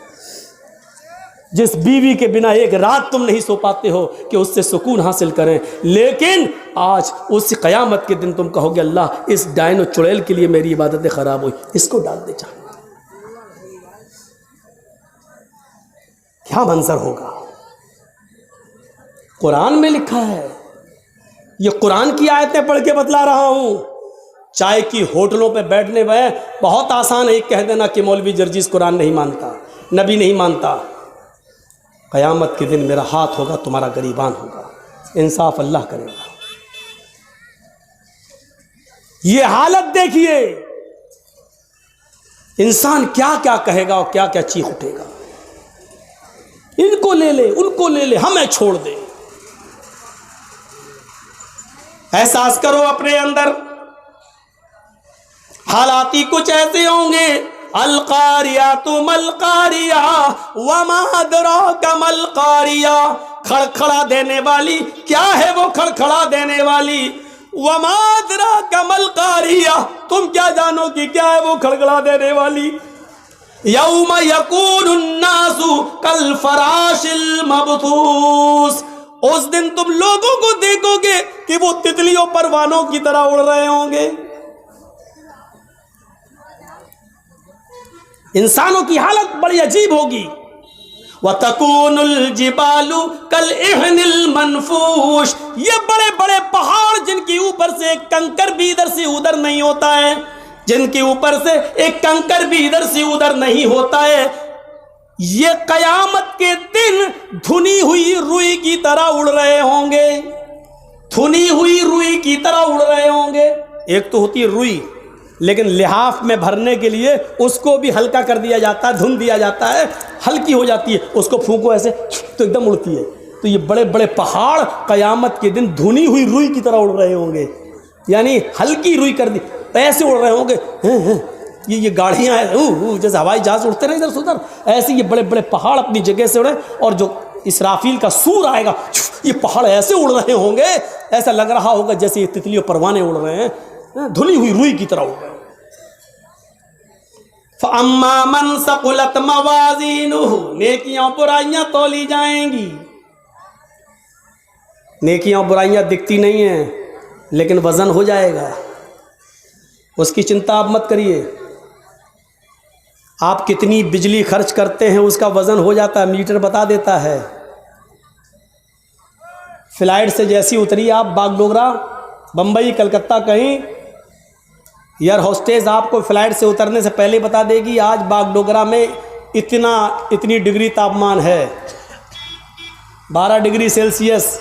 جس بیوی کے بنا ایک رات تم نہیں سو پاتے ہو کہ اس سے سکون حاصل کریں، لیکن آج اس قیامت کے دن تم کہو گے اللہ اس ڈائن و چڑیل کے لیے میری عبادتیں خراب ہوئی، اس کو ڈال دے جہنم۔ کیا منظر ہوگا؟ قرآن میں لکھا ہے، یہ قرآن کی آیتیں پڑھ کے بتلا رہا ہوں۔ چائے کی ہوٹلوں پہ بیٹھنے میں بہت آسان ہے ایک کہہ دینا کہ مولوی جرجیز قرآن نہیں مانتا، نبی نہیں مانتا، قیامت کے دن میرا ہاتھ ہوگا تمہارا گریبان ہوگا، انصاف اللہ کرے گا۔ یہ حالت دیکھیے، انسان کیا کیا کہے گا اور کیا کیا چیخ اٹھے گا، ان کو لے لے، ان کو لے لے، ہمیں چھوڑ دے۔ احساس کرو اپنے اندر، حالات ہی کچھ ایسے ہوں گے، القاریہ ملقاریہ وما ادراک ملقاریہ، کھڑکھڑا دینے والی کیا ہے وہ کھڑکھڑا دینے والی، وما ادراک ملقاریہ، تم کیا جانو کہ کیا ہے وہ کھڑکھڑا دینے والی، یوم یکون الناس کالفراش المبثوث، اس دن تم لوگوں کو دیکھو گے کہ وہ تتلیوں پروانوں کی طرح اڑ رہے ہوں گے۔ انسانوں کی حالت بڑی عجیب ہوگی۔ وَتَكُونُ الْجِبَالُ كَالْإِحْنِ الْمَنْفُوشِ، یہ بڑے بڑے پہاڑ جن کے اوپر سے ایک کنکر بھی ادھر سے ادھر نہیں ہوتا ہے، جن کے اوپر سے ایک کنکر بھی ادھر سے ادھر نہیں ہوتا ہے، یہ قیامت کے دن دھنی ہوئی روئی کی طرح اڑ رہے ہوں گے، دھنی ہوئی روئی کی طرح اڑ رہے ہوں گے۔ ایک تو ہوتی ہے روئی، لیکن لحاف میں بھرنے کے لیے اس کو بھی ہلکا کر دیا جاتا ہے، دھن دیا جاتا ہے، ہلکی ہو جاتی ہے، اس کو پھونکو ایسے تو ایک دم اڑتی ہے۔ تو یہ بڑے بڑے پہاڑ قیامت کے دن دھنی ہوئی روئی کی طرح اڑ رہے ہوں گے، یعنی ہلکی روئی کر دی، ایسے اڑ رہے ہوں گے، یہ گاڑیاں جیسے ہوائی جہاز اڑتے رہے ادھر سے ادھر، ایسے یہ بڑے بڑے پہاڑ اپنی جگہ سے اڑے، اور جو اسرافیل کا سور آئے گا یہ پہاڑ ایسے اڑ رہے ہوں گے، ایسا لگ رہا ہوگا جیسے یہ تتلی و پروانے اڑ رہے ہیں، دھلی ہوئی روئی کی طرح اڑ رہے ہیں۔ فَأَمَّا مَنْ ثَقُلَتْ مَوَازِينُهُ، نیکیاں برائیاں تولی جائیں گی۔ نیکیاں برائیاں دکھتی نہیں ہیں لیکن وزن ہو جائے گا، اس کی چنتا آپ مت کریے۔ آپ کتنی بجلی خرچ کرتے ہیں اس کا وزن ہو جاتا ہے، میٹر بتا دیتا ہے۔ فلائٹ سے جیسی اتری آپ باغ ڈوگرا بمبئی کلکتہ کہیں، ایئر ہوسٹیس آپ کو فلائٹ سے اترنے سے پہلے بتا دے گی آج باغ ڈوگرا میں اتنی ڈگری تاپمان ہے، 12 ڈگری سیلسیس۔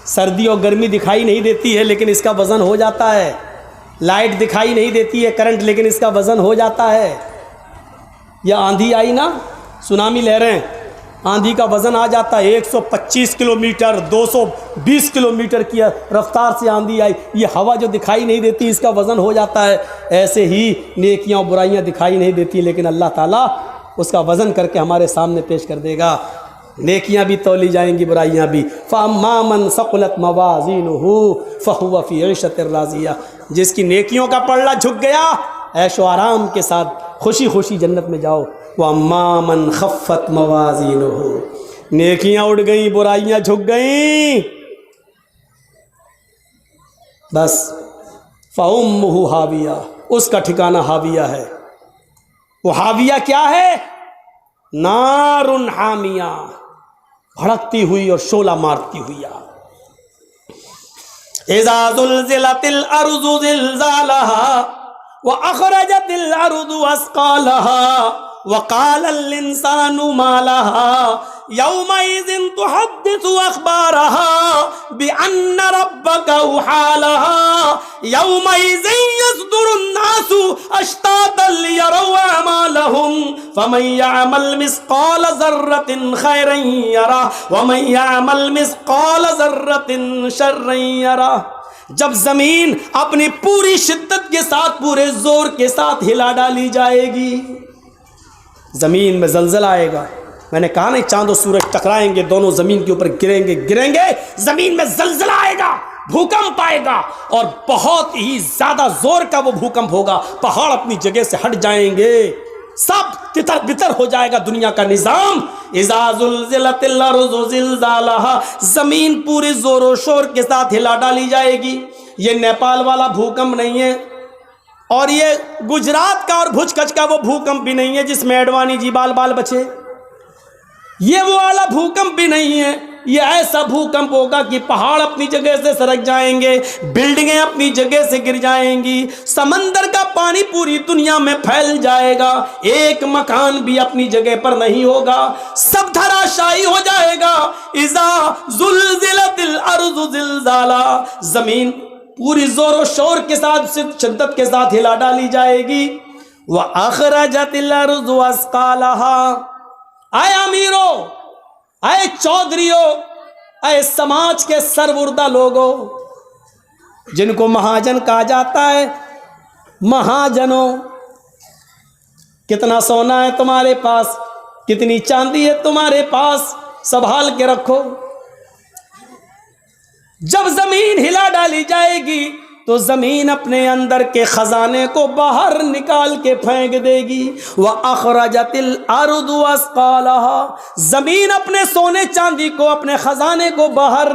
سردی اور گرمی دکھائی نہیں دیتی ہے لیکن اس کا وزن ہو جاتا ہے، لائٹ دکھائی نہیں دیتی ہے کرنٹ لیکن اس کا وزن ہو جاتا ہے۔ یا آندھی آئی نا، سونامی لہریں، آندھی کا وزن آ جاتا ہے 125 کلومیٹر 220 کلومیٹر کی رفتار سے آندھی آئی، یہ ہوا جو دکھائی نہیں دیتی اس کا وزن ہو جاتا ہے۔ ایسے ہی نیکیاں اور برائیاں دکھائی نہیں دیتی لیکن اللہ تعالیٰ اس کا وزن کر کے ہمارے سامنے پیش کر دے گا، نیکیاں بھی تولی جائیں گی برائیاں بھی۔ فَأَمَّا مَنْ ثَقُلَتْ مَوَازِينُهُ فَهُوَ فِي عِيشَةٍ رَاضِيَةٍ، جس کی نیکیوں کا پلڑا جھک گیا عیش و آرام کے ساتھ خوشی خوشی جنت میں جاؤ۔ وَأَمَّا مَنْ خَفَّتْ مَوَازِينُهُ، نیکیاں اڑ گئیں برائیاں جھک گئیں، بس فَأُمُّهُ ہاویہ، اس کا ٹھکانہ ہاویہ ہے۔ وہ ہاویہ کیا ہے؟ نار حامیہ، بھڑکتی ہوئی اور شعلہ مارتی ہوئی آگ۔ اذا زلزلت الارض زلزالها واخرجت الارض اثقالها وقال الانسان ما لها يومئذ تحدث اخبارها بان ربك اوحى لها يومئذ يصدر الناس اشتاتا ليروا اعمالهم فمن يعمل مثقال ذرة خيرا يره ومن يعمل مثقال ذرة شرا يره۔ جب زمین اپنی پوری شدت کے ساتھ پورے زور کے ساتھ ہلا ڈالی جائے گی، زمین میں زلزلہ آئے گا۔ میں نے کہا نہیں چاند و سورج ٹکرائیں گے، دونوں زمین کے اوپر گریں گے، زمین میں زلزلہ آئے گا، بھوکمپ آئے گا، اور بہت ہی زیادہ زور کا وہ بھوکمپ ہوگا، پہاڑ اپنی جگہ سے ہٹ جائیں گے، سب تتر بتر ہو جائے گا دنیا کا نظام۔ اذا زلزلت الارض زلزالها، زمین پوری زور و شور کے ساتھ ہلا ڈالی جائے گی۔ یہ نیپال والا بھوکمپ نہیں ہے، اور یہ گجرات کا اور بھج کچ کا وہ بھوکمپ بھی نہیں ہے جس میں ایڈوانی جی بال بچے، یہ وہ والا بھوکمپ بھی نہیں ہے۔ یہ ایسا بھوکمپ ہوگا کہ پہاڑ اپنی جگہ سے سرک جائیں گے، بلڈنگیں اپنی جگہ سے گر جائیں گی، سمندر کا پانی پوری دنیا میں پھیل جائے گا، ایک مکان بھی اپنی جگہ پر نہیں ہوگا، سب دھراشائی ہو جائے گا۔ اذا زلزلت الارض زلزالها، زمین پوری زور و شور کے ساتھ شدت کے ساتھ ہلا ڈالی جائے گی۔ وَأَخْرَجَتِ الْأَرْضُ أَثْقَالَهَا، اے امیرو، اے چودھریو، اے سماج کے سربردہ لوگوں جن کو مہاجن کہا جاتا ہے، مہاجنوں، کتنا سونا ہے تمہارے پاس، کتنی چاندی ہے تمہارے پاس، سنبھال کے رکھو۔ جب زمین ہلا ڈالی جائے گی تو زمین اپنے اندر کے خزانے کو باہر نکال کے پھینک دے گی۔ وَأَخْرَجَتِ الْأَرْضُ أَثْقَالَهَا، زمین اپنے سونے چاندی کو، اپنے خزانے کو باہر